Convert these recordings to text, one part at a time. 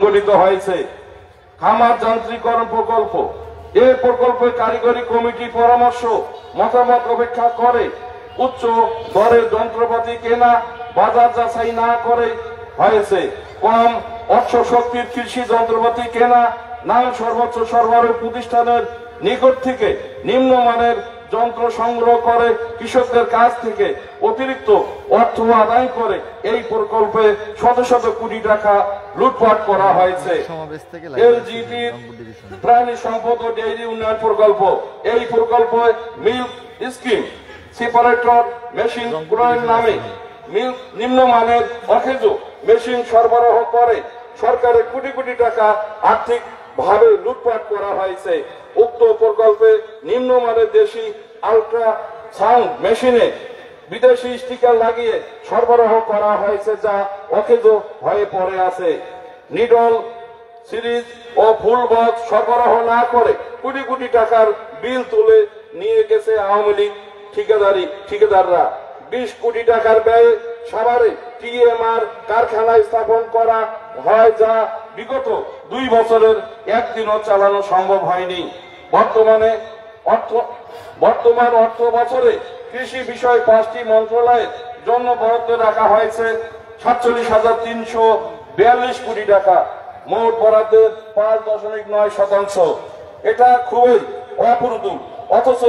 গঠিত হয়েছে। খামার যান্ত্রিকরণ প্রকল্প, এই প্রকল্পে কারিগরি কমিটি পরামর্শ মতামত অপেক্ষা করে উচ্চ দরে যন্ত্রপাতি কেনা বাজার যাচাই না করে হয়েছে। কম অর্থ শক্তির কৃষি যন্ত্রপাতি কেনা, নাম সর্বোচ্চ সরবরাহ প্রতিষ্ঠানের নিকট থেকে নিম্নমানের যন্ত্র সংগ্রহ করে কৃষকদের কাছ থেকে অতিরিক্ত অর্থ আদায় করে এই প্রকল্পে শত শত কোটি টাকা লুটপাট করা হয়েছে। এলজিপি প্রাণী সম্পদ ও ডেইরি উন্নয়ন প্রকল্প, এই প্রকল্পে মিল্ক স্কিম সেপারেটর মেশিন ক্রয়ের নামে নিম্নমানের অকেজ মেশিন সরবরাহ করে সরকারের কোটি কোটি টাকা আর্থিক ভাবে লুটপাট করা হয়েছে। উক্ত প্রকল্পে নিম্নমানের দেশি আলট্রা সাউন্ড মেশিনে বিদেশি স্টিকার লাগিয়ে সরবরাহ করা হয়েছে, যা অকেজ হয়ে পড়ে আছে। নিডল সিরিজ ও ফুল বক্স সরবরাহ না করে কোটি কোটি টাকার বিল তুলে নিয়ে গেছে আওয়ামী লীগ ঠিকাদাররা। 20 কোটি টাকার ব্যয়ে সাভারে টিএমআর কারখানা স্থাপন করা হয়, যা বিগত 2 বছরের একদিনও চালানো সম্ভব হয়নি। বর্তমান অর্থ বছরে কৃষি বিষয় 5টি মন্ত্রণালয়ের জন্য বরাদ্দ রাখা হয়েছে 47,342 কোটি টাকা, মোট বরাদ্দের 5.9%। এটা খুবই অপ্রতুল। অথচ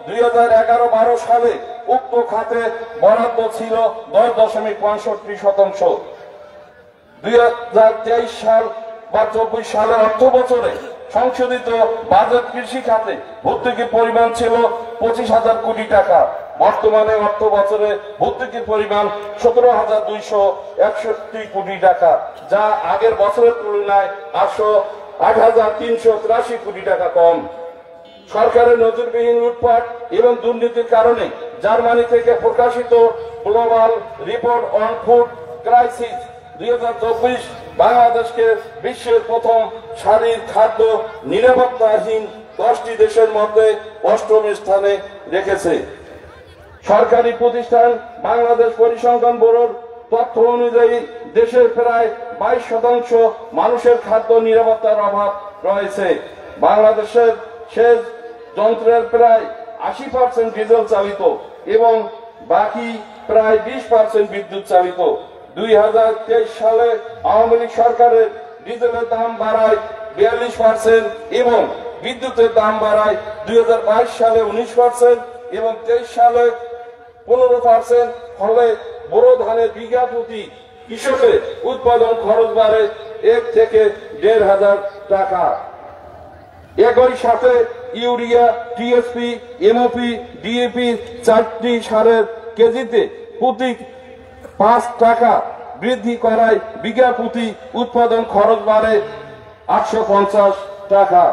2011-12 সালে উক্ত খাতে বরাদ্দ ছিল 10.65%। 2023 সাল বা 24 সালের অর্থ বছরে সংশোধিত বাজেট কৃষি খাতে ভর্তুকির পরিমাণ ছিল 25,000 কোটি টাকা। বর্তমানে অর্থ বছরে ভর্তুকির পরিমাণ 17,261 কোটি টাকা, যা আগের বছরের তুলনায় 8,383 কোটি টাকা কম। সরকারের নজরবিহীন লুটপাট এবং দুর্নীতির কারণে জার্মানি থেকে প্রকাশিত global report on food crisis 2024 বাংলাদেশকে বিশ্বের প্রথম সারির খাদ্য নিরাপত্তাহীন 10টি দেশের মধ্যে 8ম স্থানে রেখেছে। সরকারি প্রতিষ্ঠান বাংলাদেশ পরিসংখ্যান ব্যুরোর তথ্য অনুযায়ী দেশের প্রায় 22% মানুষের খাদ্য নিরাপত্তার অভাব রয়েছে। বাংলাদেশের সেচ যন্ত্রের প্রায় 80% ডিজেল চালিত এবং বাকি প্রায় 20% বিদ্যুৎ চালিত। 2023 সালে আওয়ামী লীগ সরকারের ডিজেলের দাম বাড়ায় 42% এবং বিদ্যুতের দাম বাড়ায় 2022 সালে 19% এবং 23 সালে 15%। ফলে বোরো ধানের বিঘা প্রতি কৃষকের উৎপাদন খরচ বাড়ে 1 থেকে 1,500 টাকা। একই সাথে ইউরিয়া, টিএসপি, এমওপি, ডিএপি 4টি সারের কেজিতে প্রতি 5 টাকা বৃদ্ধি করায় বিঘা প্রতি উৎপাদন খরচ বাড়ে 850 টাকা।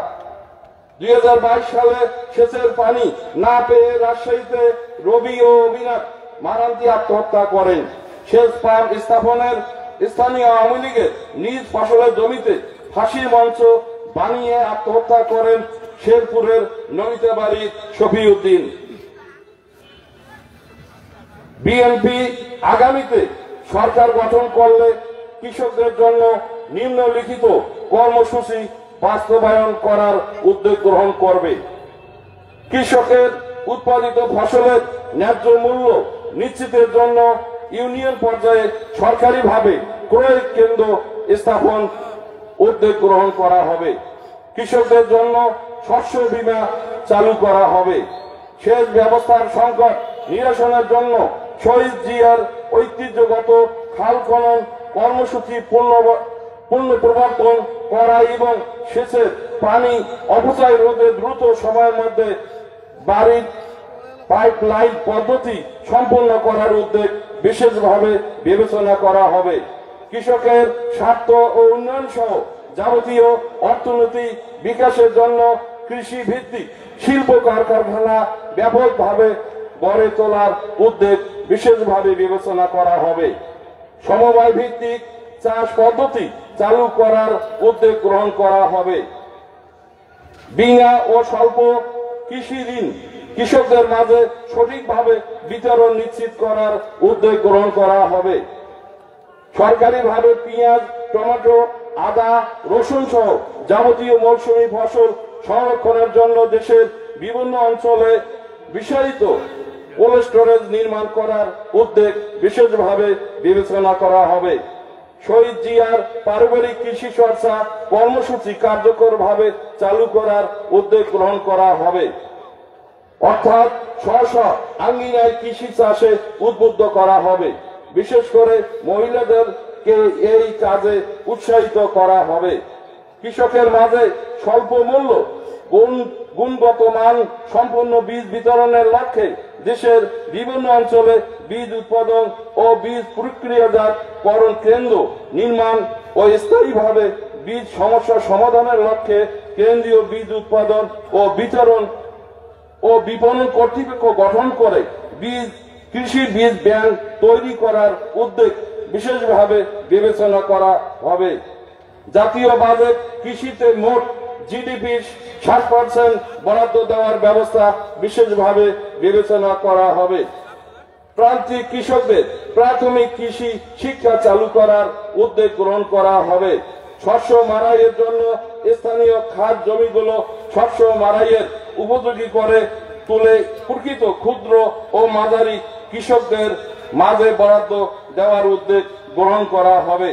2022 সালে সেচের পানি না পেয়ে রাজশাহীতে রবি ও অবিনাশ মারান্তি আত্মহত্যা করেন। সেচ পাম্প স্থাপনের স্থানীয় আওয়ামী লীগের নিজ ফসলের জমিতে ফাঁসির মঞ্চ বানিয়ে আত্মহত্যা করেন শেরপুরের নমিতাবাড়ির শফিউদ্দিন। বিএনপি আগামীতে সরকার গঠন করলে কৃষকদের জন্য নিম্নলিখিত কর্মসূচি বাস্তবায়ন করার উদ্যোগ গ্রহণ করবে। কৃষকের উৎপাদিত ফসলের ন্যায্য মূল্য নিশ্চিতের জন্য ইউনিয়ন পর্যায়ে সরকারিভাবে ক্রয় কেন্দ্র স্থাপন উদ্যোগ গ্রহণ করা হবে। কৃষকদের জন্য শস্য বীমা চালু করা হবে। সেচ ব্যবস্থার সংকট নিরসনের জন্য শহীদ জিয়ার ঐতিহ্যগত খাল খনন কর্মসূচি পূর্ণ প্রবর্তন করা এবং সেচের পানি অপচয় রোধে দ্রুত সময়ের মধ্যে বাড়ির পাইপলাইন পদ্ধতি সম্পন্ন করার উদ্যোগ বিশেষভাবে বিবেচনা করা হবে। কৃষকের স্বার্থ ও উন্নয়ন সহ যাবতীয় অর্থনীতি বিকাশের জন্য কৃষি ভিত্তিক শিল্প কারখানা ব্যাপকভাবে গড়ে তোলার উদ্যোগ বিশেষভাবে বিবেচনা করা হবে। সমবায় ভিত্তিক চাষ পদ্ধতি চালু করার উদ্যোগ গ্রহণ করা হবে। বিনা ও স্বল্প কৃষি ঋণ কৃষকদের মাঝে সঠিকভাবে বিতরণ নিশ্চিত করার উদ্যোগ গ্রহণ করা হবে। সরকারিভাবে পেঁয়াজ, টমেটো, আদা, রসুন সহ যাবতীয় মৌসুমী ফসল সংরক্ষণের জন্য দেশের বিভিন্ন অঞ্চলে বিস্তারিত কোল্ড স্টোরেজ নির্মাণ করার উদ্যোগ বিশেষভাবে বিবেচনা করা হবে। শহীদ জিয়ার পারিবারিক কৃষি চর্চা কর্মসূচি কার্যকরভাবে চালু করার উদ্যোগ গ্রহণ করা হবে, অর্থাৎ স্ব আঙ্গিনায় কৃষি চাষে উদ্বুদ্ধ করা হবে। বিশেষ করে মহিলাদেরকে এই কাজে উৎসাহিত করা হবে। কৃষকের মাঝে স্বল্প মূল্য গুণগত মান সম্পন্ন বীজ বিতরণের লক্ষ্যে দেশের বিভিন্ন অঞ্চলে বীজ উৎপাদন ও বীজ প্রক্রিয়াজাতকরণ কেন্দ্র নির্মাণ ও স্থায়ীভাবে বীজ সমস্যা সমাধানের লক্ষ্যে কেন্দ্রীয় বীজ উৎপাদন ও বিতরণ ও বিপণন কর্তৃপক্ষ গঠন করে কৃষি বীজ ব্যাংক তৈরি করার উদ্যোগ বিশেষভাবে বিবেচনা করা হবে। জাতীয় বাজেট কৃষিতে মোট জিডিপির 60% বরাদ্দ দেওয়ার ব্যবস্থা বিশেষভাবে বিবেচনা করা হবে। প্রান্তিক কৃষকদের প্রাথমিক কৃষি শিক্ষা চালু করার উদ্যোগ গ্রহণ করা হবে। শস্য মাড়াইয়ের জন্য স্থানীয় খাত জমিগুলো শস্য মাড়াইয়ের উপযোগী করে তুলে প্রকৃত ক্ষুদ্র ও মাঝারি কৃষকদের মাঝে বরাদ্দ দেওয়ার উদ্যোগ গ্রহণ করা হবে।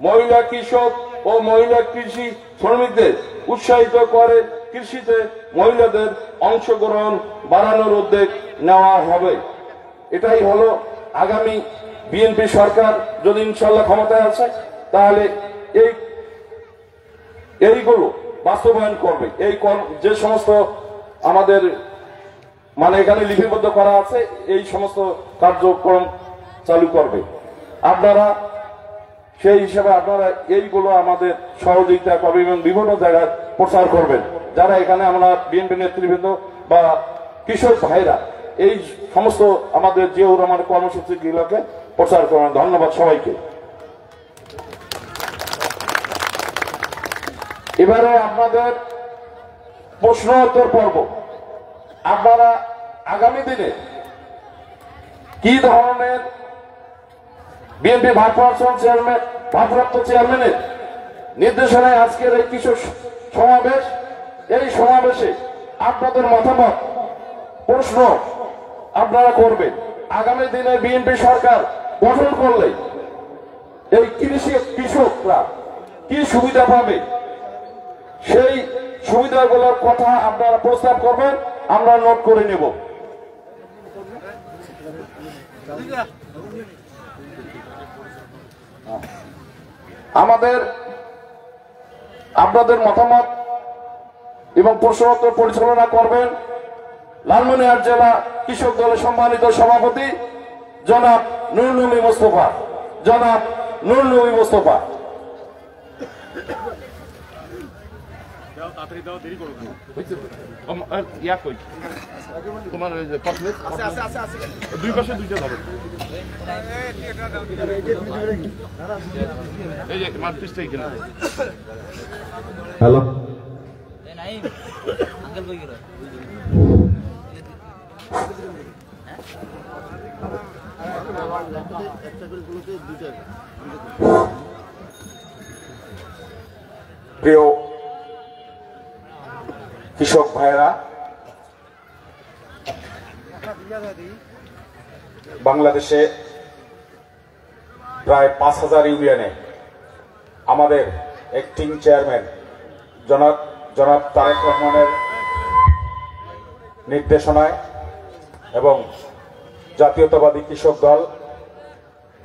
মহিলা কৃষক ও মহিলা কৃষি শ্রমিকদের উৎসাহিত করে কৃষিতে মহিলাদের অংশগ্রহণ বাড়ানোর উদ্যোগ নেওয়া হবে। এটাই হলো আগামী বিএনপি সরকার যদি ইনশাল্লাহ ক্ষমতায় আছে তাহলে এইগুলো বাস্তবায়ন করবে। এই যে সমস্ত আমাদের এখানে লিপিবদ্ধ করা আছে এই সমস্ত কার্যক্রম চালু করবে। আপনারা সেই হিসাবে আপনারা এইগুলো আমাদের সহযোগিতা করবেন এবং বিভিন্ন জায়গায় প্রচার করবেন। যারা এখানে আমরা বিএনপি নেতৃবৃন্দ বা কৃষক ভাইরা এই সমস্ত আমাদের জিয়াউর রহমান কর্মসূচিগুলোকে প্রচার করবেন। ধন্যবাদ সবাইকে। এবারে আপনাদের প্রশ্ন উত্তর পর্ব। আপনারা আগামী দিনে কি ধরনের বিএনপি ভারপ্রাপ্ত চেয়ারম্যানের নির্দেশনায় আজকের এই কৃষক সমাবেশ, এই সমাবেশে আপনাদের মতামত প্রশ্ন আপনারা করবেন। আগামী দিনে বিএনপি সরকার গঠন করলে এই কৃষকরা কি সুবিধা পাবে সেই সুবিধাগুলোর কথা আপনারা প্রস্তাব করবেন, আমরা নোট করে নেব। আপনাদের মতামত এবং প্রশ্নোত্তর পরিচালনা করবেন লালমনিরহাট জেলা কৃষক দলের সম্মানিত সভাপতি জনাব নুরুল নবী মোস্তফা। তোমার দুই পাশে দুইটা ধরো, এই যে মাতৃষ্টা এখানে। হ্যালো, প্রিয় কৃষক ভাইরা, বাংলাদেশে প্রায় 5000 ইউনিয়নে আমাদের অ্যাক্টিং চেয়ারম্যান জনাব তারেক রহমানের নির্দেশনায় এবং জাতীয়তাবাদী কৃষক দল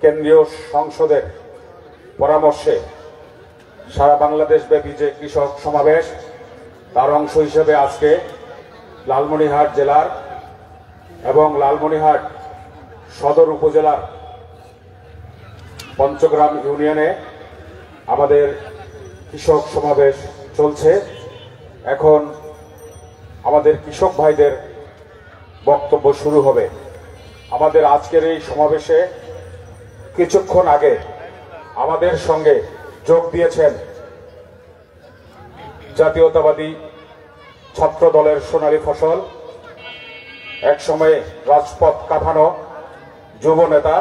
কেন্দ্রীয় সংসদের পরামর্শে সারা বাংলাদেশ ব্যাপী যে কৃষক সমাবেশ তার অংশ হিসেবে আজকে লালমনিরহাট জেলার এবং লালমনিরহাট সদর উপজেলার পঞ্চগ্রাম ইউনিয়নে আমাদের কৃষক সমাবেশ চলছে। এখন আমাদের কৃষক ভাইদের বক্তব্য শুরু হবে। আমাদের আজকের এই সমাবেশে কিছুক্ষণ আগে আমাদের সঙ্গে যোগ দিয়েছেন জাতীয়তাবাদী ছাত্র দলের সোনালী ফসল, এক সময়ে রাজপথ কাঁপানো যুব নেতা,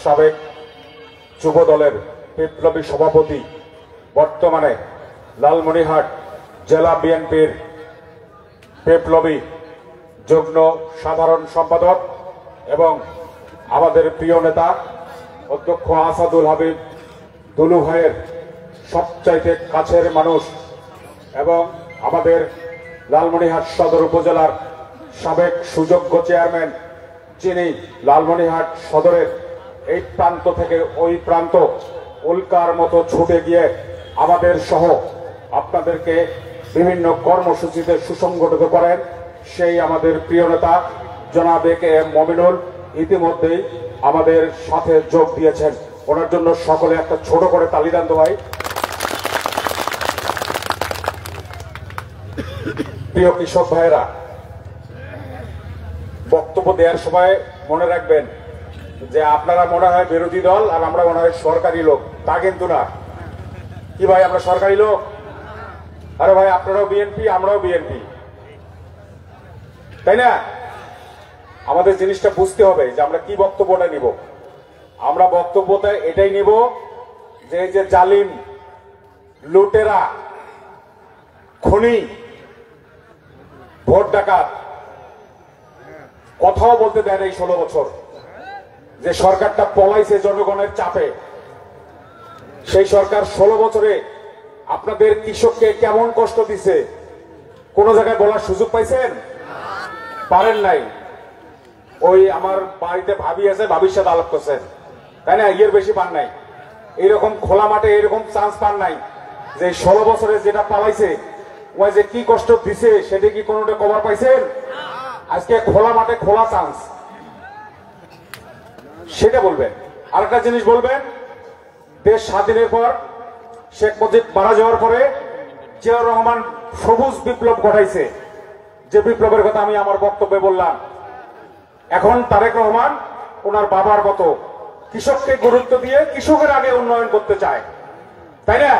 সাবেক যুব দলের বিপ্লবী সভাপতি বর্তমানে লালমনিরহাট জেলা বিএনপির বিপ্লবী যুগ্ম সাধারণ সম্পাদক এবং আমাদের প্রিয় নেতা অধ্যক্ষ আসাদুল হাবিব দুলু ভাইয়ের সবচাইতে কাছের মানুষ এবং আমাদের লালমনিরহাট সদর উপজেলার সাবেক সুযোগ্য চেয়ারম্যান, যিনি লালমনিরহাট সদরের এই প্রান্ত থেকে ওই প্রান্ত উল্কার মতো ছুটে গিয়ে আমাদের সহ আপনাদেরকে বিভিন্ন কর্মসূচিতে সুসংগঠিত করেন, সেই আমাদের প্রিয় নেতা জনাব এ.কে.এম. মমিনুল ইতিমধ্যেই আমাদের সাথে যোগ দিয়েছেন। ওনার জন্য সকলে একটা ছোট করে তালি দেন তো ভাই। প্রিয় কৃষক ভাইয়েরা, বক্তব্য দেওয়ার সময় মনে রাখবেন যে আপনারা মনে হয় বিরোধী দল আর আমরা মনে হয় সরকারি লোক, তা কিন্তু না। কি ভাই, আমরা সরকারি লোক? আরে ভাই, আপনারাও বিএনপি, আমরাও বিএনপি, তাই না? আমাদের জিনিসটা বুঝতে হবে যে আমরা কি বক্তব্যটা নিব। আমরা বক্তব্যটা এটাই নিব যে এই যে জালিম, লুটেরা, খুনি, ভোট ডাকাত, কথাও বলতে দেন এই 16 বছর যে সরকারটা পলাইছে জনগণের চাপে, সেই সরকার 16 বছরে আপনাদের কৃষককে কেমন কষ্ট দিছে কোন জায়গায় বলার সুযোগ পাইছেন? পারেন নাই। ওই আমার বাড়িতে ভাবি আছে, ভাবির সাথে আলাপ করছেন, তাই না? এর বেশি পান নাই। এইরকম খোলা মাঠে এরকম চান্স পান নাই যে 16 বছরে যেটা পালাইছে ওই যে কি কষ্ট দিছে সেটা কি কোনোটা কভার পাইছেন? আজকে খোলা মাঠে খোলা চান্স, সেটা বলবেন। আরেকটা জিনিস বলবেন, দেশ স্বাধীনের পর শেখ মুজিব মারা যাওয়ার পরে জিয়াউর রহমান সবুজ বিপ্লব ঘটাইছে, যে বিপ্লবের কথা আমি আমার বক্তব্যে বললাম। এখন তারেক রহমান ওনার বাবার মতো কৃষককে গুরুত্ব দিয়ে কৃষকের আগে উন্নয়ন করতে চায়, তাই না?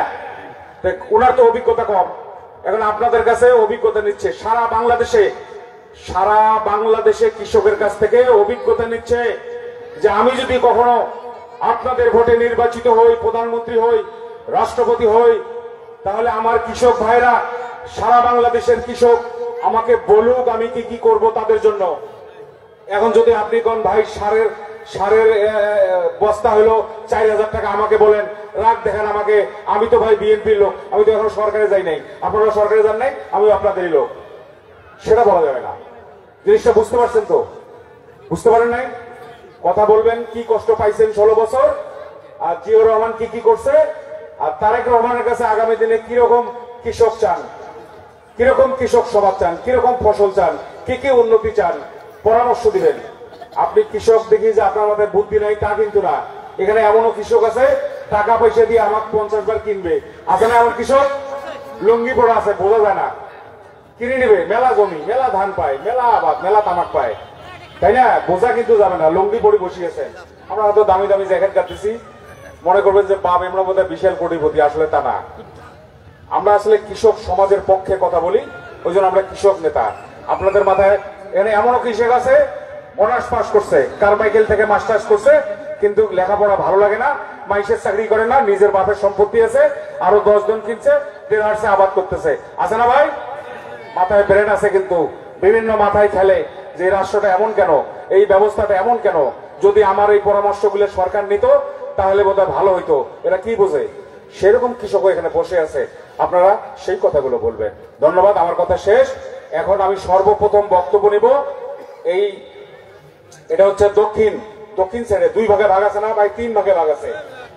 ওনার তো অভিজ্ঞতা কম, এখন আপনাদের কাছে অভিজ্ঞতা নিচ্ছে। সারা বাংলাদেশে কৃষকের কাছ থেকে অভিজ্ঞতা নিচ্ছে যে আমি যদি কখনো আপনাদের ভোটে নির্বাচিত হই, প্রধানমন্ত্রী হই, রাষ্ট্রপতি হই, তাহলে আমার কৃষক ভাইরা, সারা বাংলাদেশের কৃষক আমাকে বলুক আমি কি কি করব তাদের জন্য। এখন যদি আপনি কোন ভাই সারের বস্তা হলো 4000 টাকা, আমাকে বলেন রাখ দেখেন আমাকে, আমি তো ভাই বিএনপির লোক, আমি তো এখন সরকারে যাই নাই, আপনারা সরকারে যান নাই, আমি আপনাদেরই লোক, সেটা বলা যাবে না। জিনিসটা বুঝতে পারছেন তো? বুঝতে পারেন নাই? কথা বলবেন কি কষ্ট পাইছেন 16 বছর, আর জিয়াউর রহমান কি কি করছে, আর তারেক রহমানের কাছে আগামী দিনে কিরকম কৃষক চান, কিরকম কৃষক সমাজ চান, কিরকম ফসল চান, কি কি উন্নতি চান, পরামর্শ দিবেন। আপনি কৃষক দেখি যে আপনার মধ্যে বুদ্ধি নাই তা কিন্তু না। এখানে এমনও কৃষক আছে টাকা পয়সা দিয়ে আমাকে 50 বার কিনবে, আছে না? এমন কৃষক লুঙ্গি পড়া আছে, বোঝা যায় না, কিনে নিবে, মেলা জমি, মেলা ধান পায়, মেলা আবাদ, মেলা তামাক পায়, তাই না? বোঝা কিন্তু যাবে না, লুঙ্গি পরে বসিয়েছেন। আমরা হয়তো দামি দামি জ্যাকেট কাটতেছি, মনে করবেন যে বাপ আমরা বোধহয় বিশাল কোটিপতি, আসলে তা না। আমরা আসলে কৃষক সমাজের পক্ষে কথা বলি, ওই জন্য আমরা কৃষক নেতা। আপনাদের মাথায় এখানে এমনও কৃষক আছে অনার্স পাস করছে, কারমাইকেল থেকে মাস্টার্স করছে, কিন্তু লেখাপড়া ভালো লাগে না, মাইসের চাকরি করে না, নিজের বাপের সম্পত্তি আছে, আরো 10 জন কিনছে, টেরার্সে আবাদ করতেছে, আছে না ভাই? মাথায় ব্রেন আছে, কিন্তু বিভিন্ন মাথায় খেলে যে রাষ্ট্রটা এমন কেন, এই ব্যবস্থাটা এমন কেন, যদি আমার এই পরামর্শগুলো সরকার নিত তাহলে বোধহয় ভালো হইতো। এরা কি বোঝে? সেরকম কৃষক এখানে বসে আছে, আপনারা সেই কথাগুলো বলবেন। ধন্যবাদ, আমার কথা শেষ। এখন আমি সর্বপ্রথম বক্তব্য নিব। এটা হচ্ছে দক্ষিণ সাইডে 2 ভাগে ভাগ আছে না ভাই, 3 ভাগে ভাগ আছে।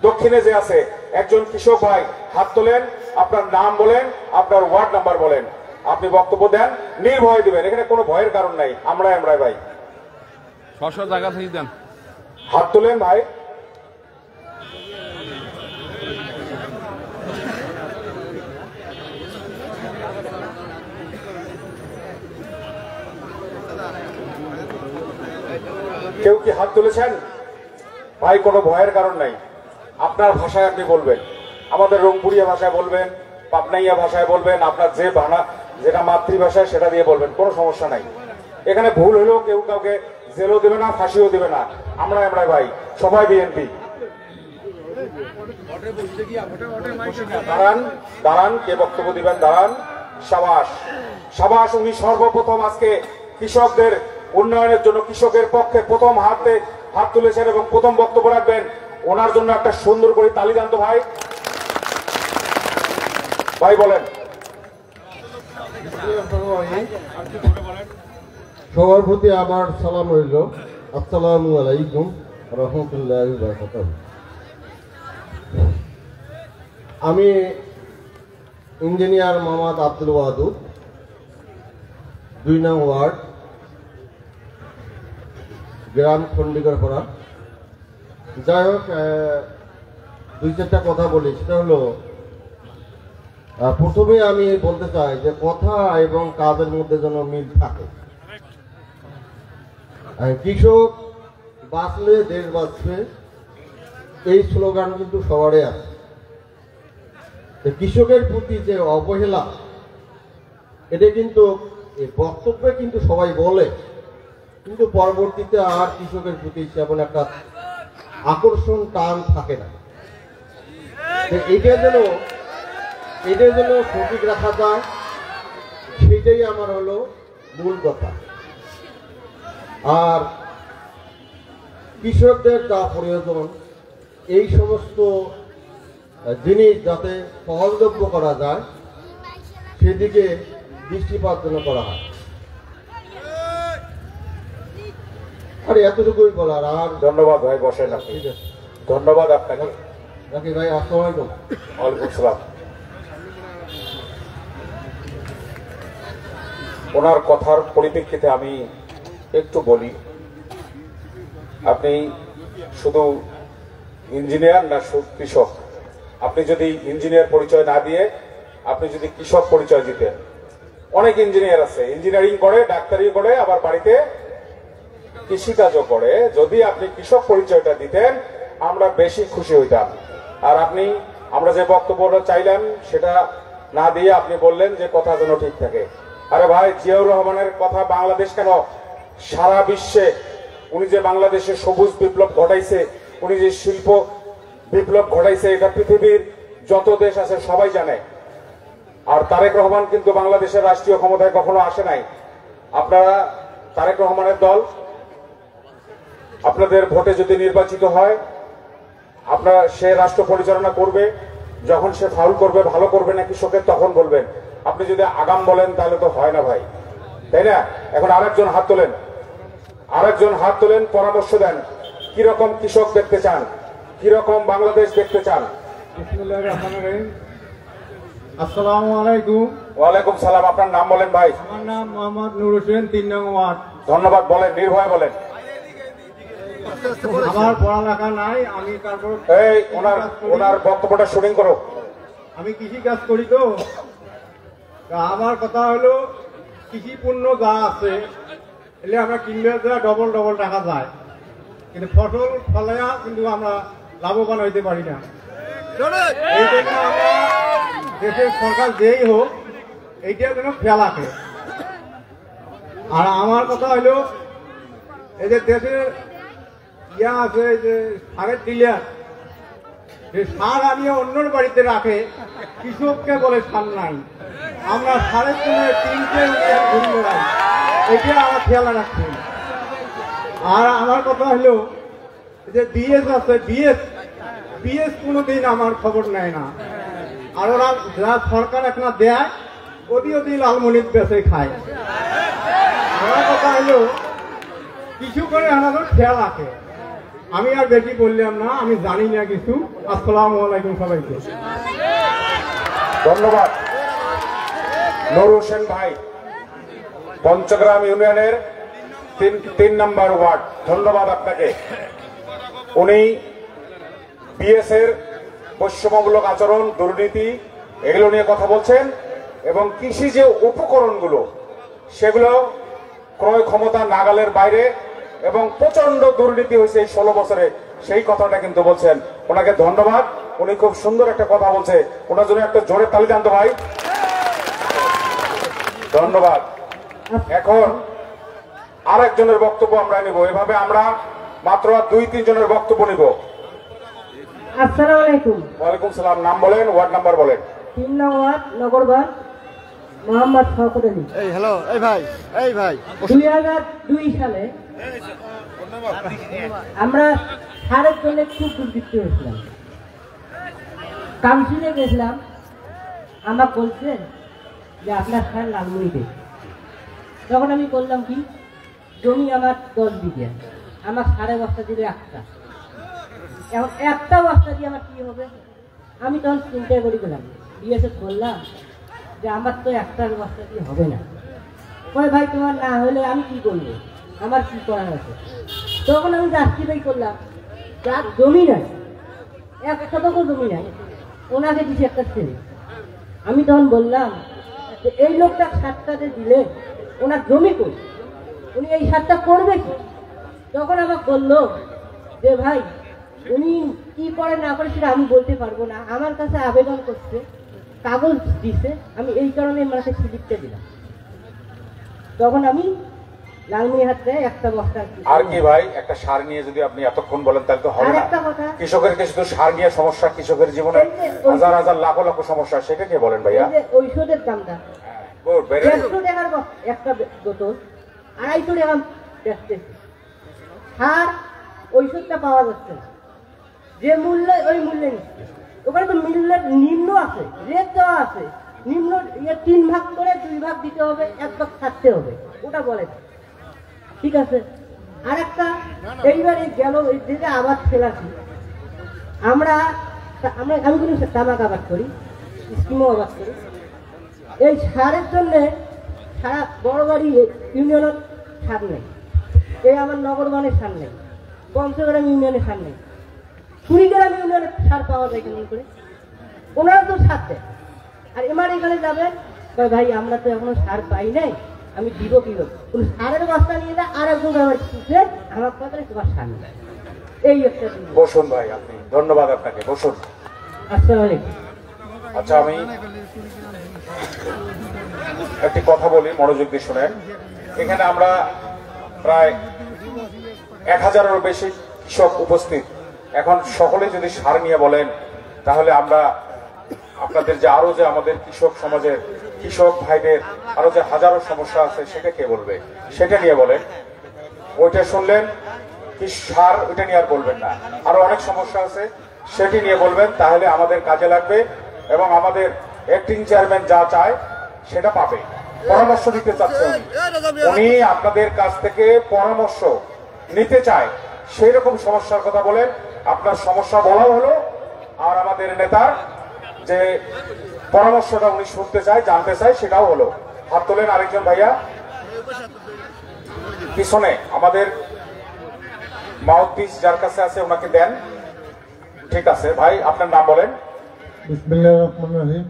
দক্ষিণে যে আছে একজন কৃষক ভাই, হাত তোলেন, আপনার নাম বলেন, আপনার ওয়ার্ড নাম্বার বলেন, আপনি বক্তব্য দেন, নির্ভয় দিবেন, এখানে কোনো ভয়ের কারণ নাই। আমরা ভাই জায়গা থেকে দেন, হাত তোলেন ভাই। কেউ কি হাত তুলেছেন? ভাই কোনো ভয়ের কারণ নাই, আপনার ভাষায় আপনি বলবেন, আমাদের রংপুরিয়া ভাষায় বলবেন, পাবনাইয়া ভাষায় বলবেন, আপনার যে যেটা মাতৃভাষায় সেটা দিয়ে বলবেন, কোনো সমস্যা নাই। এখানে ভুল হলেও কেউ কাউকে জেলও দেবে না, ফাঁসিও দেবে না। আমরা ভাই সবাই বিএনপি, দাঁড়ান দাঁড়ান, কে বক্তব্য দিবেন? দাঁড়ান। সাবাস সাবাস, উনি সর্বপ্রথম আজকে কৃষকদের উন্নয়নের জন্য কৃষকের পক্ষে প্রথম হাত তুলেছেন এবং প্রথম বক্তব্য রাখবেন। ওনার জন্য একটা সুন্দর করে তালি দান তো ভাই। ভাই বলেন। সবার প্রতি আমার সালাম রইল। আসসালামু আলাইকুম রহমতুল্লাহি ওয়া বারাকাতুহু। আমি ইঞ্জিনিয়ার মোহাম্মদ আব্দুল ওয়াদুদ, 2 নং ওয়ার্ড, গ্রাম খন্ডিগরপাড়া। যাই হোক, 2-4টা কথা বলি। সেটা হলো, প্রথমে আমি বলতে চাই যে কথা এবং কাজের মধ্যে যেন মিল থাকে। কৃষক বাঁচলে দেশ বাঁচবে, এই স্লোগান কিন্তু সবারই আছে। কৃষকের প্রতি যে অবহেলা, এটা কিন্তু এই বক্তব্যে কিন্তু সবাই বলে, কিন্তু পরবর্তীতে আর কৃষকের প্রতি তেমন একটা আকর্ষণ টান থাকে না। এটা যেন সঠিক রাখা যায়, সেটাই আমার হলো মূল কথা। আর কৃষকদের যা প্রয়োজন, এই সমস্ত জিনিস যাতে সহজলভ্য করা যায়, সেদিকে দৃষ্টিপাত যেন করা হয়। আর এতটুকুই বলার। আর ধন্যবাদ ভাই, বসেন আপনি। ঠিক আছে, ধন্যবাদ আপনাকে। রাখি ভাই। আসসালামু আলাইকুম। ওয়ালাইকুম সালাম। ওনার কথার পরিপ্রেক্ষিতে আমি একটু বলি, আপনি শুধু ইঞ্জিনিয়ার না শুধু কৃষক? আপনি যদি ইঞ্জিনিয়ার পরিচয় না দিয়ে আপনি যদি কৃষক পরিচয় দিতেন, অনেক ইঞ্জিনিয়ার আছে, ইঞ্জিনিয়ারিং করে, ডাক্তারি করে, আবার বাড়িতে কৃষিকাজও করে। যদি আপনি কৃষক পরিচয়টা দিতেন, আমরা বেশি খুশি হইতাম। আর আপনি, আমরা যে বক্তব্যটা চাইলাম সেটা না দিয়ে আপনি বললেন যে কথা যেন ঠিক থাকে। আরে ভাই, জিয়াউর রহমানের কথা বাংলাদেশ কেন, সারা বিশ্বে উনি যে বাংলাদেশে সবুজ বিপ্লব ঘটাইছে, উনি যে শিল্প বিপ্লব ঘটাইছে, এটা পৃথিবীর যত দেশ আছে সবাই জানে। আর তারেক রহমান কিন্তু বাংলাদেশের রাষ্ট্রীয় ক্ষমতায় কখনো আসে নাই। আপনারা তারেক রহমানের দল, আপনাদের ভোটে যদি নির্বাচিত হয়, আপনারা সে রাষ্ট্র পরিচালনা করবে। যখন সে ফাউল করবে, ভালো করবে না কৃষকের, তখন বলবেন। আপনি যদি আগাম বলেন তাহলে তো হয় না ভাই, তাই না? এখন আরেকজন হাত তোলেন, পরামর্শ দেন, কিরকম কৃষক দেখতে চান, কিরকম বাংলাদেশ দেখতে চান? আসসালামু আলাইকুম। ওয়ালাইকুম সালাম। আপনার নাম বলেন ভাই। আমার নাম মোহাম্মদ নুর হোসেন, 3 নং ওয়ার্ড। ধন্যবাদ। বলেন, নির্ভয় বলেন। আমার পড়ালেখা নাই, আমি তারপর এই ওনার বক্তব্যটা শুটিং করো। আমি কৃষি কাজ করি। তো আমার কথা হলো, কৃষি পণ্য যা আছে এলে আমরা কিনলে ডবল টাকা যায়, কিন্তু ফসল ফলাইয়া কিন্তু আমরা লাভবান হইতে পারি না। এই জন্য আমরা দেশের সরকার যেই হোক, এইটার জন্য খেয়াল রাখে। আর আমার কথা হলো, এই যে দেশের আছে, যে সারের ডিলার, যে সার আনিয়ে অন্যর বাড়িতে রাখে, কৃষককে বলে সার নাই। আমরা সারের জন্য 3টে ঘুরে বেড়াই, এটা আমার খেয়াল রাখছেন। আর আমার কথা হলো, যে বিএস আছে, বিএস কোনোদিন আমার খবর নেয় না। আর ওরা যা সরকার একটা দেয়, ওদি লালমনির বেঁচে খায়। আমার কথা হলো, কিছু করে আমাদের খেয়াল রাখে। আমি আর বেশি বললাম না, আমি জানি না কিছু। আসসালামু আলাইকুম সবাইকে। ধন্যবাদ। নুর হোসেন ভাই, পঞ্চগ্রাম ইউনিয়নের 3 নম্বর ওয়ার্ড। ধন্যবাদ আপনাকে। উনি বিএস এর বৈষম্যমূলক আচরণ, দুর্নীতি, এগুলো নিয়ে কথা বলছেন, এবং কৃষি যে উপকরণগুলো, সেগুলো ক্রয় ক্ষমতা নাগালের বাইরে, এবং প্রচন্ড দুর্নীতি হয়েছে এই 16 বছরে, সেই কথাটা কিন্তু বলছেন। ওনাকে ধন্যবাদ। উনি খুব সুন্দর একটা কথা বলছে, ওনার জন্য একটা জোরে তালি দান তো ভাই। ধন্যবাদ। এখন আরেকজনের বক্তব্য আমরা নিব। এভাবে আমরা মাত্র 2-3 জনের বক্তব্য নিব। আসসালামু আলাইকুম। ওয়ালাইকুম সালাম। নাম বলেন, ওয়ার্ড নাম্বার বলেন। 3 নং ওয়ার্ড নগরবাদ, মোহাম্মদ শওকত আলী। এই হ্যালো, এই ভাই 2002 সালে আমরা সারের জন্য খুব দুর্বৃত্ত হয়েছিলাম। কাউন্সিলে গেছিলাম, আমার বলছেন যে আপনার সার লালমনিতে। তখন আমি বললাম কি, জমি আমার 10 বিঘা, আমার সাড়ে বস্তা দিলে একটা, এখন একটা বস্তা দিয়ে আমার কি হবে? আমি তখন চিন্তা করে গেলাম, বিএসএফ বললাম যে আমার তো একটা বস্তা দিয়ে হবে না। কয় ভাই তোমার না হলে আমি কি করবো, আমার কি করার আছে? তখন আমি জাস্টিফাই করলাম, যার জমি নাই, 1 শতক জমি নাই, ওনাকে দিছে একটা ছেলে। আমি তখন বললাম যে এই লোকটা সারটাতে দিলে ওনার জমি কই, উনি এই সারটা করবে কি? তখন আমাকে বললো যে ভাই উনি কি করে না করে সেটা আমি বলতে পারবো না, আমার কাছে আবেদন করছে, কাগজ দিছে, আমি এই কারণে মাকে স্লিপটা দিলাম। তখন আমি লালমনিরহাট থেকে একটা বস্তা। আর কি ভাই, একটা সার নিয়ে যদি আপনি এতক্ষণ বলেন তাহলে তো হবে না। আরেকটা কথা, কৃষকের কাছে শুধু সার নিয়ে সমস্যা, কৃষকের জীবনে হাজার হাজার লাখ লাখ সমস্যা, সেটা কে বলেন ভাইয়া? এই যে ঔষধের দামটা Good, very good. 150 টাকার একটা বোতল, 250 টাকা বেচতেছে। সার ঔষধটা পাওয়া যাচ্ছে না, যে মূল্য ওই মূল্যে নিচ্ছে। ওখানে তো মূল্যের নিম্ন আছে, রেট দেওয়া আছে, নিম্ন 3 ভাগ করে 2 ভাগ দিতে হবে, 1 ভাগ ছাড়তে হবে, ওটা বলে ঠিক আছে। আর একটা, এইবারে গেল এই যে আবাদ ফেলাছি আমরা, আমি কিন্তু তামাক আবাদ করি, স্কিমও আবাদ করি। এই সারের জন্যে সারা বড় বাড়ি ইউনিয়নের সার নেই, এই আমার নগরবানের সার নেই, পঞ্চগ্রাম ইউনিয়নের সার নেই, 20 গ্রাম ইউনিয়নের সার পাওয়া যায় কেমন করে? ওনারা তো সার দেয়। আর এবার এখানে যাবেন ভাই আমরা তো এখনো সার পাই নাই, আমি দিব কিভাবে? কোন সারের বস্তা নিয়ে যায়, আর একজন আমার কথা তোমার সার নেই। এই একটা বসুন ভাই, আপনি ধন্যবাদ আপনাকে, বসুন। আসসালামু আলাইকুম। আচ্ছা, আমি একটি কথা বলি, মনোযোগ দিয়ে শুনেন। এখানে আমরা প্রায় 1000-এরও বেশি কৃষক উপস্থিত। এখন সকলে যদি সার নিয়ে বলেন, তাহলে আমরা আপনাদের যে আরো যে আমাদের কৃষক সমাজের কৃষক ভাইদের আরো যে হাজারো সমস্যা আছে, সেটা কে বলবে? সেটা নিয়ে বলেন। ওইটা শুনলেন কি সার, ওইটা নিয়ে আর বলবেন না। আরো অনেক সমস্যা আছে, সেটি নিয়ে বলবেন, তাহলে আমাদের কাজে লাগবে এবং আমাদের অ্যাক্টিং চেয়ারম্যান যা চায় সেটা পাবে। পরামর্শ দিতে চাচ্ছে উনি আপনাদের কাছ থেকে পরামর্শ নিতে চায়, সেই রকম সমস্যার কথা বলেন। আপনার সমস্যা বলাও হলো, আর আমাদের নেতার যে পরামর্শটা উনি শুনতে চায়, জানতে চায়, সেটাও হলো। হাত তোলেন আরেকজন ভাইয়া পিছনে, আমাদের মাউথপিস যার কাছে আছে ওনাকে দেন। ঠিক আছে ভাই, আপনার নাম বলেন। বিসমিল্লাহির রহমানির রহিম।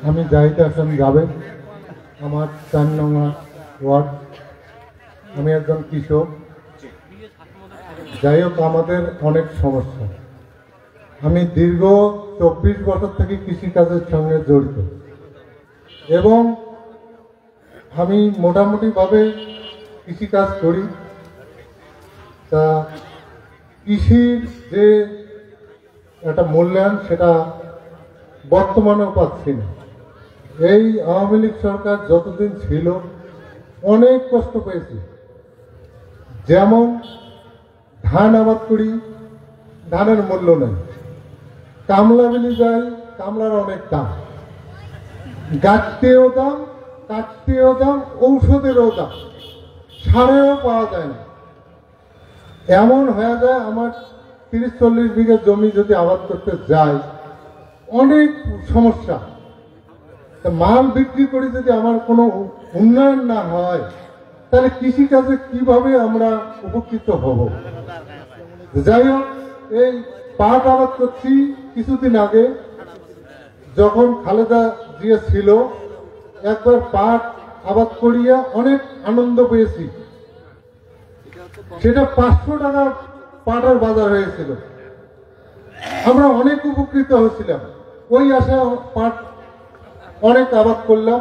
আমি জাহিদ হাসান জাবেদ, আমার 4 নং ওয়ার্ড। আমি একজন কৃষক। যাই হোক, আমাদের অনেক সমস্যা। আমি দীর্ঘ 24 বছর থেকে কৃষিকাজের সঙ্গে জড়িত এবং আমি মোটামুটিভাবে কৃষিকাজ করি। তা কৃষির যে একটা মূল্যায়ন, সেটা বর্তমানেও পাচ্ছি না। এই আওয়ামী লীগ সরকার যতদিন ছিল অনেক কষ্ট পেয়েছি। যেমন ধান আবাদ করি, ধানের মূল্য নেই, কামলা বিলি যাই, কামলার অনেক দাম, গাছতেও দাম, কাটতেও দাম, ঔষধেরও দাম, সারেও পাওয়া যায় না। এমন হয়ে যায় আমার 30-40 বিঘা জমি যদি আবাদ করতে যাই, অনেক সমস্যা। মাল বিক্রি করে যদি আমার কোনো উন্নয়ন না হয়, তাহলে কৃষিকাজে কিভাবে আমরা উপকৃত হব? যাই হোক, এই পাট আবাদ করছি। কিছুদিন আগে যখন খালেদা জিয়া ছিল, একবার পাট আবাদ করিয়া অনেক আনন্দ পেয়েছি। সেটা 500 টাকা পাটের বাজার হয়েছিল, আমরা অনেক উপকৃত হয়েছিলাম। ওই আশা পাট অনেক আবাদ করলাম।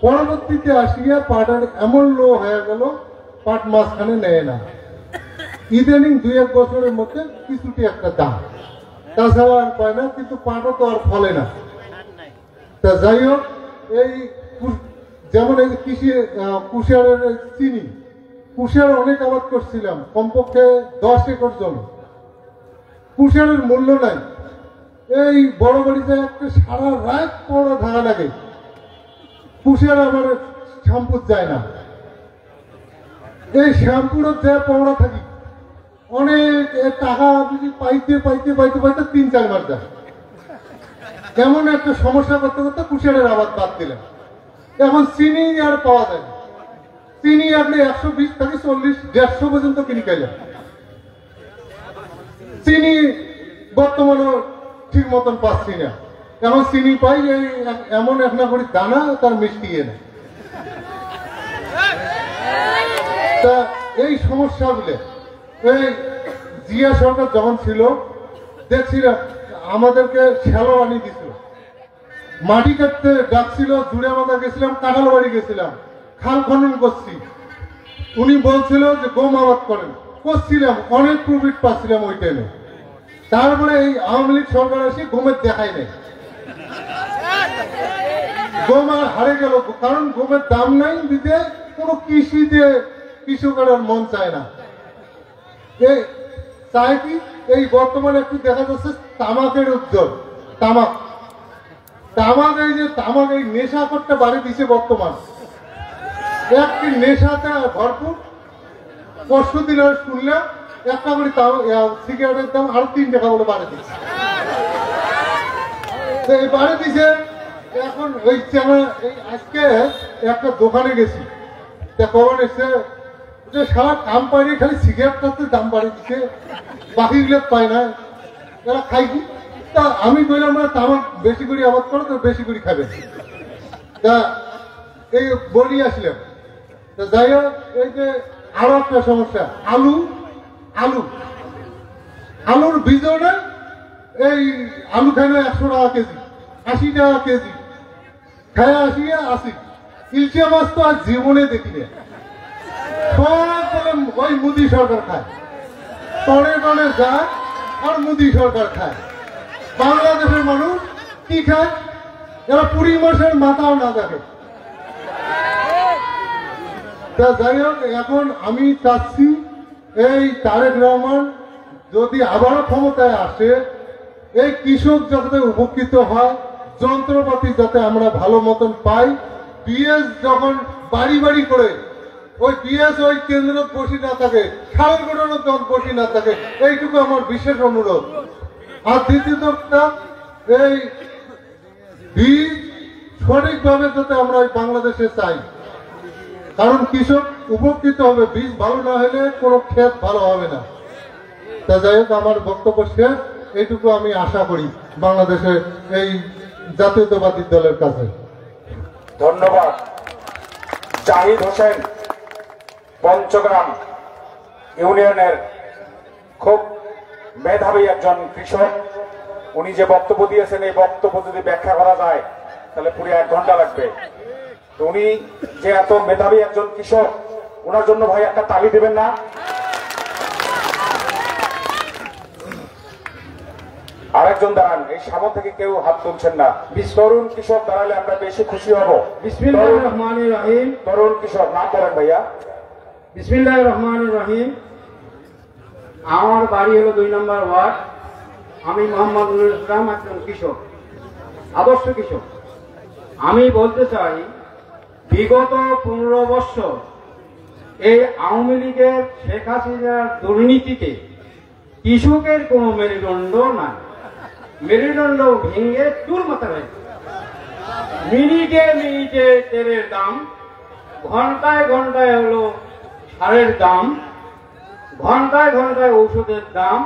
পরবর্তীতে আসিয়া পাটের এমন লো হয়ে গেল, পাট মাঝখানে নেয় না। ইদানিং 2-1 বছরের মধ্যে কিছুটি একটা দাম। তাছাড়া আর পায় না, কিন্তু পাটও তো আর ফলে না। তা যাই হোক, এই যেমন এই কুশিয়ারের চিনি, কুশিয়ার অনেক আবাদ করছিলাম, কমপক্ষে 10 একর জমি। কুশিয়ারের মূল্য নাই। এই বড় বাড়িতে একটা সারা রাত পড়া থাকা লাগে, কুশিয়ার আমার শ্যাম্পুর যায় না। এই শ্যাম্পুরও যে পড়া থাকি অনেক টাকা যদি পাইতে পাইতে পাইতে পাইতে 3-4 মাস যায়। এমন একটা সমস্যা করতে করতে কুশিয়ারের আবাদ বাদ দিলাম। এখন চিনি আর পাওয়া যায় না। চিনি আপনি 120 থেকে 40-150 পর্যন্ত কিনে খাইলেন। চিনি বর্তমানে ঠিক মতন পাচ্ছি না। এখন চিনি পাই এই এমন একটা করে দানা, তার মিষ্টি এনে। তা এই সমস্যাগুলো এই জিয়া সরকার যখন ছিল, দেখছিলাম আমাদেরকে শ্যালো আনিয়ে দিছিল, মাটি কাটতে ডাকছিল, জুড়ে মাথা গেছিলাম, কাঁঠাল বাড়ি গেছিলাম, খাল খনন করছি। উনি বলছিল যে গম আবাদ করেন, করছিলাম, অনেক প্রফিট পাচ্ছিলাম ওই টাইমে। তারপরে এই আওয়ামী লীগ সরকার এসে গমের দেখাই নেই, গম আর হারে গেল, কারণ গমের দাম নাই, দিতে কোনো কৃষিতে কৃষকের আর মন চায় না। এই চায় কি, এই বর্তমানে একটু দেখা যাচ্ছে তামাকের উদ্যোগ, তামাক এই যে তামাক, এই নেশা করতে বাড়ি দিচ্ছে বর্তমান, একটি নেশাতে ভরপুর। পরশু দিন শুনলাম একটা করে সিগারেটের দাম আরো 3 টাকা বলে বাড়ি দিচ্ছে। বাড়ি দিছে। এখন ওই আজকে একটা দোকানে গেছি, খবর এসছে যে সারা কাম পাইনি, খালি সিগারেটটাতে দাম বাড়ি দিচ্ছে, বাকিগুলো পায় না, এরা খাই কি। তা আমি বললাম না, তামাক বেশি করে আবাদ করো তো বেশি করে খাবে। তা এই বলি আসলাম। তা যাই হোক, এই যে আরো একটা সমস্যা, আলুর বীজনে এই আলু খাইলে 100 টাকা কেজি, 80 টাকা কেজি, খায় 80 ইলচে মাছ তো আর জীবনে দেখি না। সব ওই মোদী সরকার খায়, টনে টনে যায় আর মোদী সরকার খায়। বাংলাদেশের মানুষ কি খায়, এরা 20 মাসের মাথাও না দেখে। তা যাই হোক, এখন আমি চাচ্ছি এই তারেক রহমান যদি আবারও ক্ষমতায় আসে, এই কৃষক যাতে উপকৃত হয়, যন্ত্রপাতি যাতে আমরা ভালো মতন পাই, বিএস যখন বাড়ি বাড়ি করে ওই বিএস ওই কেন্দ্র বসি না থাকে, সারের গোটানো যখন বসি না থাকে, এইটুকু আমার বিশেষ অনুরোধ। আর দ্বিতীয়টা, এই বীজ সঠিকভাবে যাতে আমরা বাংলাদেশে চাই, কারণ কৃষক উপকৃত হবে, বীজ ভালো না হলে কোনো ক্ষেত ভালো হবে না। তা যাই হোক, আমার বক্তব্য শেষ। এইটুকু আমি আশা করি বাংলাদেশের এই জাতীয়তাবাদী দলের কাছে। ধন্যবাদ। জাহিদ হোসেন, পঞ্চগ্রাম ইউনিয়নের খুব মেধাবী একজন কৃষক। উনি যে বক্তব্য দিয়েছেন, এই বক্তব্য যদি ব্যাখ্যা করা যায় তাহলে পুরো 1 ঘন্টা লাগবে। তো উনি যে এত মেধাবী একজন কৃষক, ওনার জন্য ভাই একটা তালি দেবেন না? আরেকজন দাঁড়ান, এই সামনে থেকে কেউ হাত তুলছেন না। তরুণ কৃষক দাঁড়ালে আমরা বেশি খুশি হব। বিসমিল্লাহির রহমানির রহিম। তরুণ কৃষক না করেন ভাইয়া। বিসমিল্লাহির রহমানির রহিম। আমার বাড়ি হলো 2 নম্বর ওয়ার্ড। আমি মোহাম্মদুল ইসলাম, একজন কৃষক, আদর্শ কৃষক। আমি বলতে চাই, বিগত 15 বছর এই আওয়ামী লীগের শেখ হাসিনার দুর্নীতিতে কৃষকের কোনো মেরুদণ্ড নাই। মেরুদণ্ড ভেঙে চুর মাথা হয়েছে। মিনিটে মিনিটে তেলের দাম, ঘন্টায় ঘন্টায় হলো সারের দাম, ঘন্টায় ঘন্টায় ঔষধের দাম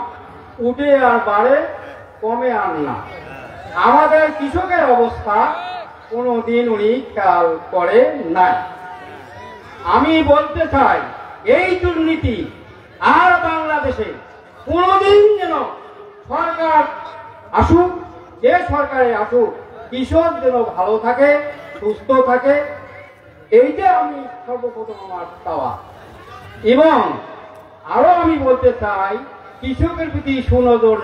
উঠে আর বাড়ে, কমে আর না। আমাদের কৃষকের অবস্থা কোনোদিন উনি খেয়াল করে নাই। আমি বলতে চাই, এই দুর্নীতি আর বাংলাদেশে কোনোদিন যেন সরকার আসুক, যে সরকারে আসুক, কৃষক যেন ভালো থাকে, সুস্থ থাকে, এইটা আমি সর্বপ্রথম আমার চাওয়া। এবং আরো আমি বলতে চাই, কৃষকের প্রতি সুনজর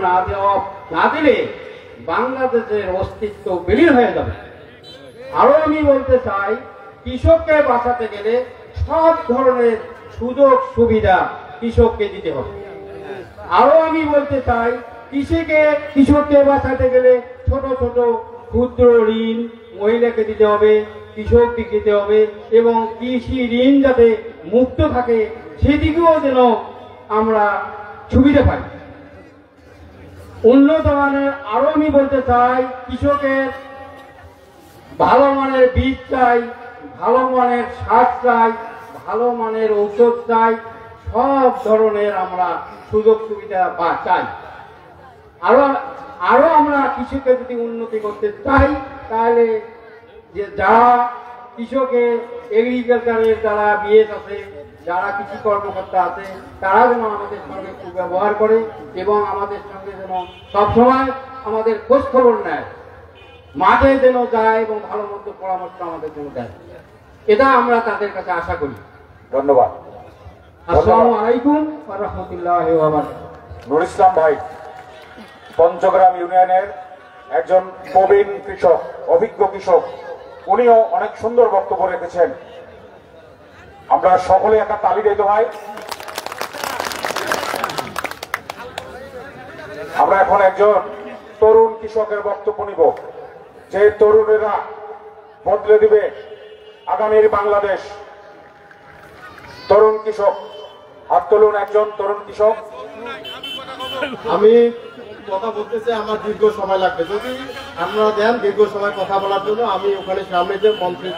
না দিলে বাংলাদেশের অস্তিত্ব বিলীন হয়ে যাবে। আরো আমি বলতে চাই, কৃষককে বাঁচাতে গেলে সব ধরনের সুযোগ সুবিধা কৃষককে দিতে হবে। আরো আমি বলতে চাই, কৃষককে বাঁচাতে গেলে ছোট ছোট ক্ষুদ্র ঋণ মহিলাকে দিতে হবে, কৃষককে দিতে হবে, এবং কৃষি ঋণ যাতে মুক্ত থাকে সেদিকেও যেন আমরা সুবিধা পাই। উন্নত মানের আরো আমি বলতে চাই, কৃষকের ভালো মানের বীজ চাই, ভালো মানের সার চাই, ভালো মানের ঔষধ চাই, সব ধরনের আমরা সুযোগ সুবিধা চাই। আরো আমরা কৃষকের যদি উন্নতি করতে চাই, তাহলে যে যারা কৃষকের এগ্রিকালচারের যারা বিএস আছে, যারা কৃষি কর্মকর্তা আছে, তারা যেন আমাদের সঙ্গে খুব ব্যবহার করে এবং আমাদের সঙ্গে যেন সবসময় আমাদের খোঁজ খবর নেয়, মাঠে যেন যায় এবং ভালো মন্দ পরামর্শ আমাদের জন্য দেয়। এটা আমরা তাদের কাছে আশা করি। ধন্যবাদ। আসসালামু আলাইকুম ওয়া রাহমাতুল্লাহি ওয়া বারাকাতুহু। নুর ইসলাম ভাই পঞ্চগ্রাম ইউনিয়নের একজন প্রবীণ কৃষক, অভিজ্ঞ কৃষক, উনিও অনেক সুন্দর বক্তব্য রেখেছেন। আমরা সকলে একটা তালি দিতে ভাই। আমরা এখন একজন তরুণ কৃষকের বক্তব্য নিব, যে তরুণেরা বদলে দিবে আগামীর বাংলাদেশ। তরুণ কৃষক, হাত তুলুন একজন তরুণ কৃষক। আমি কথা বলতে চাই, আমার দীর্ঘ সময় লাগবে, যদি আপনারা দেন দীর্ঘ সময় কথা বলার জন্য আমি ওখানে সামনে যে মন্ত্রী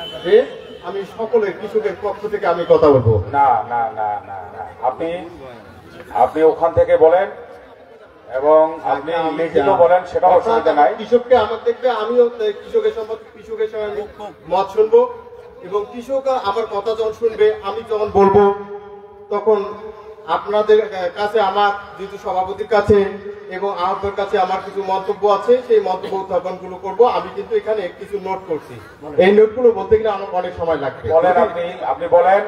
আমি সকলের কৃষকের পক্ষ থেকে আমি কথা বলবো। না না না না না, আপনি ওখান থেকে বলেন এবং আপনি লিখিত বলেন, সেটাও অসুবিধা নাই। কৃষককে আমার দেখবে, আমিও কৃষকের সম্পর্কে কৃষকের সঙ্গে আমি মত শুনবো এবং কৃষক আমার কথা যখন শুনবে, আমি যখন বলবো, তখন আপনাদের কাছে আমার যেহেতু সভাপতির কাছে এবং আপনার কাছে আমার কিছু মন্তব্য আছে, সেই মন্তব্য উত্থাপন গুলো করবো। আমি কিন্তু এখানে কিছু নোট করছি, এই নোটগুলো বলতে গেলে আমার অনেক সময় লাগবে। বলেন আপনি বলেন,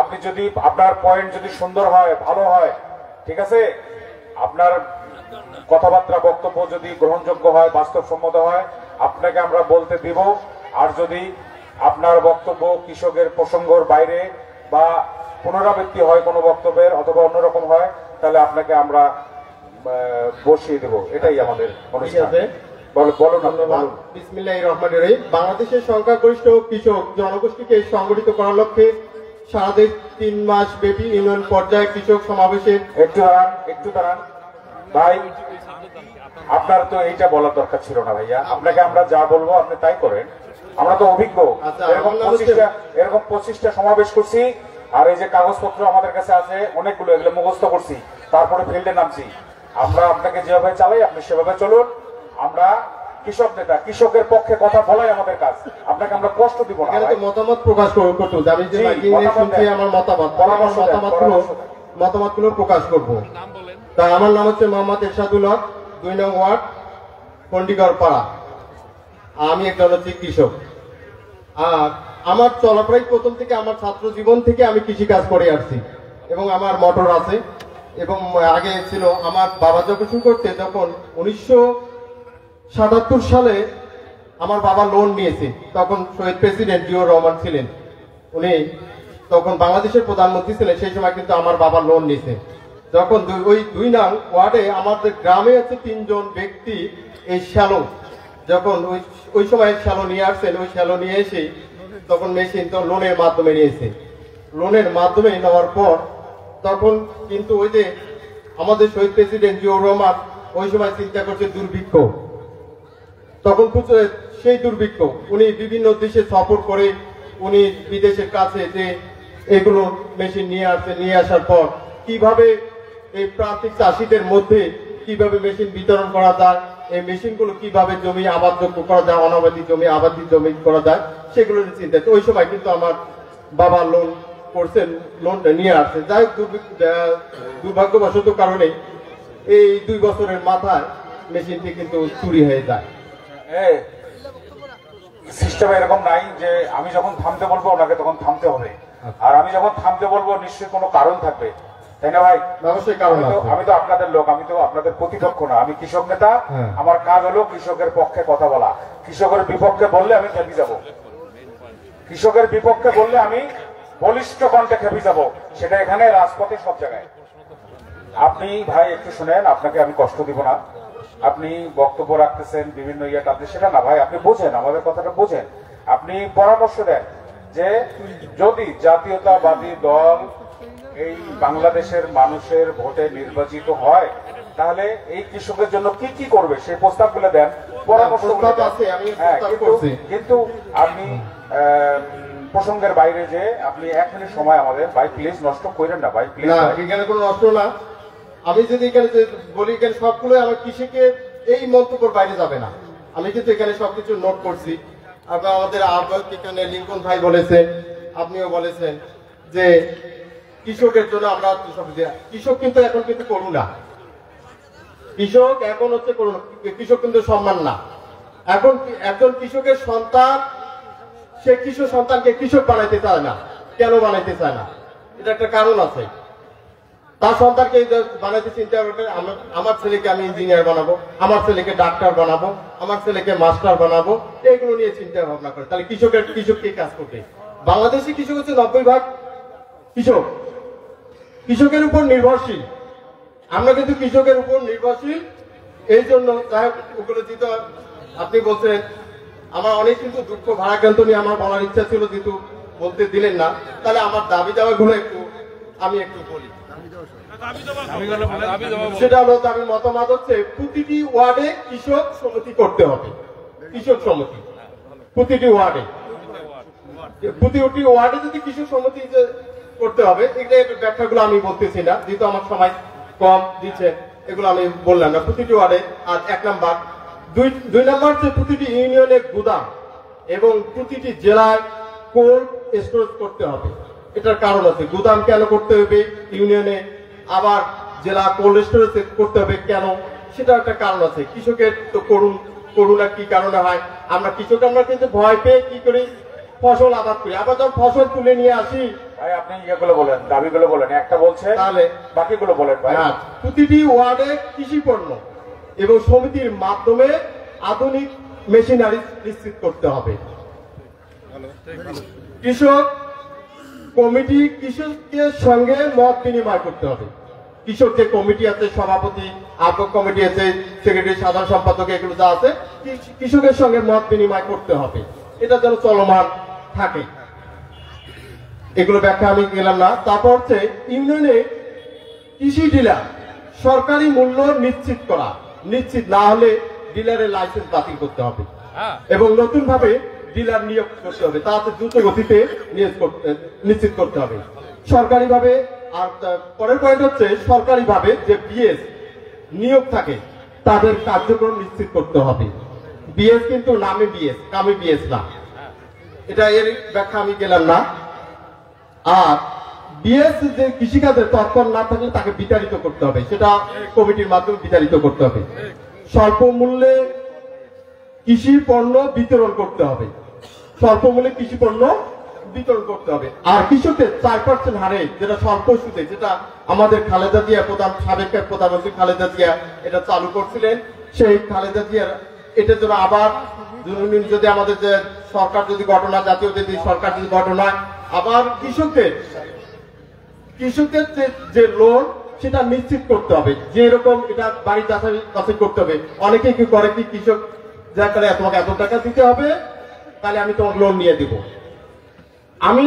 আপনি যদি আপনার পয়েন্ট যদি সুন্দর হয়, ভালো হয়, ঠিক আছে, আপনার কথাবার্তা বক্তব্য যদি গ্রহণযোগ্য হয়, বাস্তবসম্মত হয়, আপনাকে আমরা বলতে দিব। আর যদি আপনার বক্তব্য কৃষকের প্রসঙ্গের বাইরে বা পুনরাবৃত্তি হয় কোনো বক্তব্যের অথবা অন্যরকম হয়, তাহলে আপনাকে আমরা বসিয়ে দেব। এটাই আমাদের অনুষ্ঠান। বলুন। বিসমিল্লাহির রহমানির রহিম। বাংলাদেশের সংখ্যাগরিষ্ঠ কৃষক জনগোষ্ঠীকে সংগঠিত করার লক্ষ্যে সারা দেশ 3 মাস ব্যাপী ইউনিয়ন পর্যায়ে কৃষক সমাবেশের একটু দাঁড়ান ভাই, আপনার তো এইটা বলার দরকার ছিল না ভাইয়া। আপনাকে আমরা যা বলবো আপনি তাই করেন। আমরা তো অভিজ্ঞ, এরকম 25টা সমাবেশ করছি, আর এই যে কাগজপত্র আমাদের কাছে আছে অনেকগুলো, এগুলো মুখস্থ করছি, তারপরে ফিল্ডে নামছি। আমরা আপনাকে যেভাবে চালাই আপনি সেভাবে চলুন। আমরা কৃষক নেতা, কৃষকের পক্ষে কথা বলাই আমাদের কাজ, আপনাকে আমরা কষ্ট দিব না। মতামত প্রকাশ করতে আমি যে আমার মতামতগুলো প্রকাশ করবো। তাই আমার নাম হচ্ছে মোহাম্মদ এরশাদুল হক, 2 নং ওয়ার্ড, পন্ডিগড় পাড়া। আমি একজন হচ্ছে কৃষক। আর আমার চলাফেরাই প্রথম থেকে, আমার ছাত্র জীবন থেকে আমি কৃষি কাজ করে আসছি এবং আমার মোটর আছে। এবং আগে ছিল আমার বাবা যখন শুরু করতে, যখন 1977 সালে আমার বাবা লোন নিয়েছে, তখন শহীদ প্রেসিডেন্ট জিয়াউর রহমান ছিলেন, উনি তখন বাংলাদেশের প্রধানমন্ত্রী ছিলেন। সেই সময় কিন্তু আমার বাবা লোন নিয়েছে। যখন ওই 2 নং ওয়ার্ডে আমাদের গ্রামে আছে 3 জন ব্যক্তি এই শ্যালো, যখন ওই সময় শ্যালো নিয়ে আসছেন, ওই শ্যালো নিয়ে এসে তখন মেশিন তো লোনের মাধ্যমে নিয়েছে। লোনের মাধ্যমে নেওয়ার পর তখন কিন্তু ওই যে আমাদের শহীদ প্রেসিডেন্ট জিয়াউর রহমান ওই সময় চিন্তা করছে দুর্ভিক্ষ, তখন সেই দুর্ভিক্ষ উনি বিভিন্ন দেশে সফর করে উনি বিদেশের কাছে যে এগুলো মেশিন নিয়ে আসছে, নিয়ে আসার পর কিভাবে এই প্রান্তিক চাষিদের মধ্যে কিভাবে মেশিন বিতরণ করা যায়, এই মেশিনগুলো কিভাবে জমি আবাদযোগ্য করা যায়, অনাবাদী জমি আবাদী জমি করা যায়, সেগুলো চিন্তা। ওই সময় কিন্তু আমার বাবা লোন করছেন, লোনটা নিয়ে আসছে। যাই দুর্ভাগ্যবশত কারণে এই 2 বছরের মাথায় মেশিনটি কিন্তু চুরি হয়ে যায়। সিস্টেম এরকম নাই যে আমি যখন থামতে বলবো ওনাকে তখন থামতে হবে, আর আমি যখন থামতে বলবো নিশ্চয়ই কোনো কারণ থাকবে। তাই না ভাই? অবশ্যই কারণ আছে। আমি তো আপনাদের লোক, আমি তো আপনাদের প্রতিপক্ষ না, আমি কৃষক নেতা। হ্যাঁ। আমার কাজ হলো কৃষকের পক্ষে কথা বলা। কৃষকের বিপক্ষে বললে আমি খেপে যাব, কৃষকের বিপক্ষে বললে আমি বলিষ্ঠ কণ্ঠে খেপে যাব, সেটা এখানে রাজপথে সব জায়গায়। আপনি ভাই একটু শুনেন, আপনাকে আমি কষ্ট দিব না। আপনি বক্তব্য রাখতেছেন বিভিন্ন ইয়েটাতে, সেটা না ভাই, আপনি বোঝেন, আমাদের কথাটা বোঝেন। আপনি পরামর্শ দেন যে যদি জাতীয়তাবাদী দল এই বাংলাদেশের মানুষের ভোটে নির্বাচিত হয় তাহলে এই কৃষকের জন্য কি কি করবে সেই প্রস্তাবগুলো দেন, পরামর্শ আছে, আমি প্রস্তাব করছি। কিন্তু আপনি প্রসঙ্গের বাইরে যে আপনি 1 মিনিট সময় আমাদের, ভাই প্লিজ নষ্ট করেন না ভাই, প্লিজ। না, এখানে কোনো নষ্ট না। আমি যদি এখানে বলি, এখানে সবগুলো আমার কৃষিকে এই মন্তব্যের বাইরে যাবে না। আমি কিন্তু এখানে সবকিছু নোট করছি। আবার আমাদের এখানে লিঙ্কন ভাই বলেছেন, আপনিও বলেছেন যে কৃষকের জন্য আমরা কৃষক কিন্তু এখন কিন্তু করুন না, কৃষক এখন হচ্ছে করুন, কৃষক কিন্তু সম্মান না। এখন একজন কৃষকের সন্তান, সে কৃষক সন্তানকে কৃষক বানাইতে চায় না। কেন বানাইতে চায় না? এটা একটা কারণ আছে। তার সন্তানকে বানাইতে চিন্তা করবে, আমার ছেলেকে আমি ইঞ্জিনিয়ার বানাবো, আমার ছেলেকে ডাক্তার বানাবো, আমার ছেলেকে মাস্টার বানাবো, এইগুলো নিয়ে চিন্তা ভাবনা করে। তাহলে কৃষক কি কাজ করবে? বাংলাদেশি কৃষক হচ্ছে 90% কৃষক, কৃষকের উপর নির্ভরশীল। আমরা কিন্তু কৃষকের উপর নির্ভরশীল। এই জন্য যাই হোক, ওগুলো দিতে আপনি বলছেন, আমার অনেক কিন্তু দুঃখ ভারাক্রান্ত নিয়ে আমার বলার ইচ্ছা ছিল, কিন্তু বলতে দিলেন না। তাহলে আমার দাবি দাওয়াগুলো আমি একটু বলি। সেটা হলো, দাবি মতামত হচ্ছে প্রতিটি ওয়ার্ডে কৃষক সমিতি করতে হবে। কৃষক সমিতি প্রতিটি ওয়ার্ডে, প্রতিটি ওয়ার্ডে যদি কৃষক সমিতি করতে হবে। এগুলো ব্যাখ্যাগুলো আমি বলতেছি না, যেহেতু আমার সময় কম দিচ্ছে, এগুলো আমি বললাম না। প্রতিটি ওয়ার্ডে। আর 1 নাম্বার, 2 নাম্বার হচ্ছে প্রতিটি ইউনিয়নে গুদাম এবং প্রতিটি জেলায় কোল্ড স্টোরেজ করতে হবে। এটার কারণ আছে। গুদাম কেন করতে হবে ইউনিয়নে, আবার জেলা কোল্ড স্টোরেজ করতে হবে কেন, সেটা একটা কারণ আছে। কৃষকের তো করুণা কি কারণে হয়? আমরা কৃষক, আমরা কিন্তু ভয় পেয়ে কি করি, ফসল আবাদ করি। আবার যখন ফসল তুলে নিয়ে আসি, ভাই আপনি ইয়েগুলো বলেন, দাবিগুলো বলেন, একটা বলছে তাহলে বাকিগুলো বলেন ভাই। প্রতিটি ওয়ার্ডে কৃষি পণ্য এবং সমিতির মাধ্যমে আধুনিক মেশিনারি নিশ্চিত করতে হবে। কৃষক কমিটি কৃষকের সঙ্গে মত বিনিময় করতে হবে। কৃষক যে কমিটি আছে, সভাপতি, আহ্বায়ক কমিটি আছে, সেক্রেটারি, সাধারণ সম্পাদক, এগুলো যা আছে, কৃষকের সঙ্গে মত বিনিময় করতে হবে। এটা যেন চলমান থাকে। এগুলো ব্যাখ্যা আমি গেলাম না। তারপর হচ্ছে ইউনিয়নে কৃষি ডিলার সরকারি মূল্য নিশ্চিত করা। নিশ্চিত না হলে ডিলারের লাইসেন্স বাতিল করতে হবে এবং নতুন ভাবে ডিলার নিয়োগ করতে হবে। তাতে দ্রুত গতিতে নিশ্চিত করতে হবে সরকারিভাবে। আর পরের পয়েন্ট হচ্ছে সরকারিভাবে যে বিএস নিয়োগ থাকে তাদের কার্যক্রম নিশ্চিত করতে হবে। বিএস কিন্তু নামে বিএস, কামে বিএস না। এটা এর ব্যাখ্যা আমি গেলাম না। আর বিএস যে কৃষিকাজে তৎপর না থাকলে তাকে বিতাড়িত করতে হবে, সেটা কমিটির মাধ্যমে বিতাড়িত করতে হবে। স্বল্প মূল্যে কৃষি পণ্য বিতরণ করতে হবে। স্বল্প মূল্যে কৃষি পণ্য বিতরণ করতে হবে। আর কৃষকদের 4% হারে, যেটা স্বল্প সুদে, যেটা আমাদের খালেদা জিয়া সাবেক প্রধানমন্ত্রী খালেদা জিয়া এটা চালু করছিলেন, সেই খালেদা জিয়ার এটার জন্য আবার যদি আমাদের যে সরকার যদি ঘটনা, জাতীয় যদি সরকার যদি ঘটনা, আবার কৃষকদের যে লোন সেটা নিশ্চিত করতে হবে। যে এরকম এটা বাড়ি যাচাই করতে হবে। অনেকেই কি করে, কি কৃষক যা করে, তোমাকে এত টাকা দিতে হবে, তাহলে আমি তোমাকে লোন নিয়ে দিব। আমি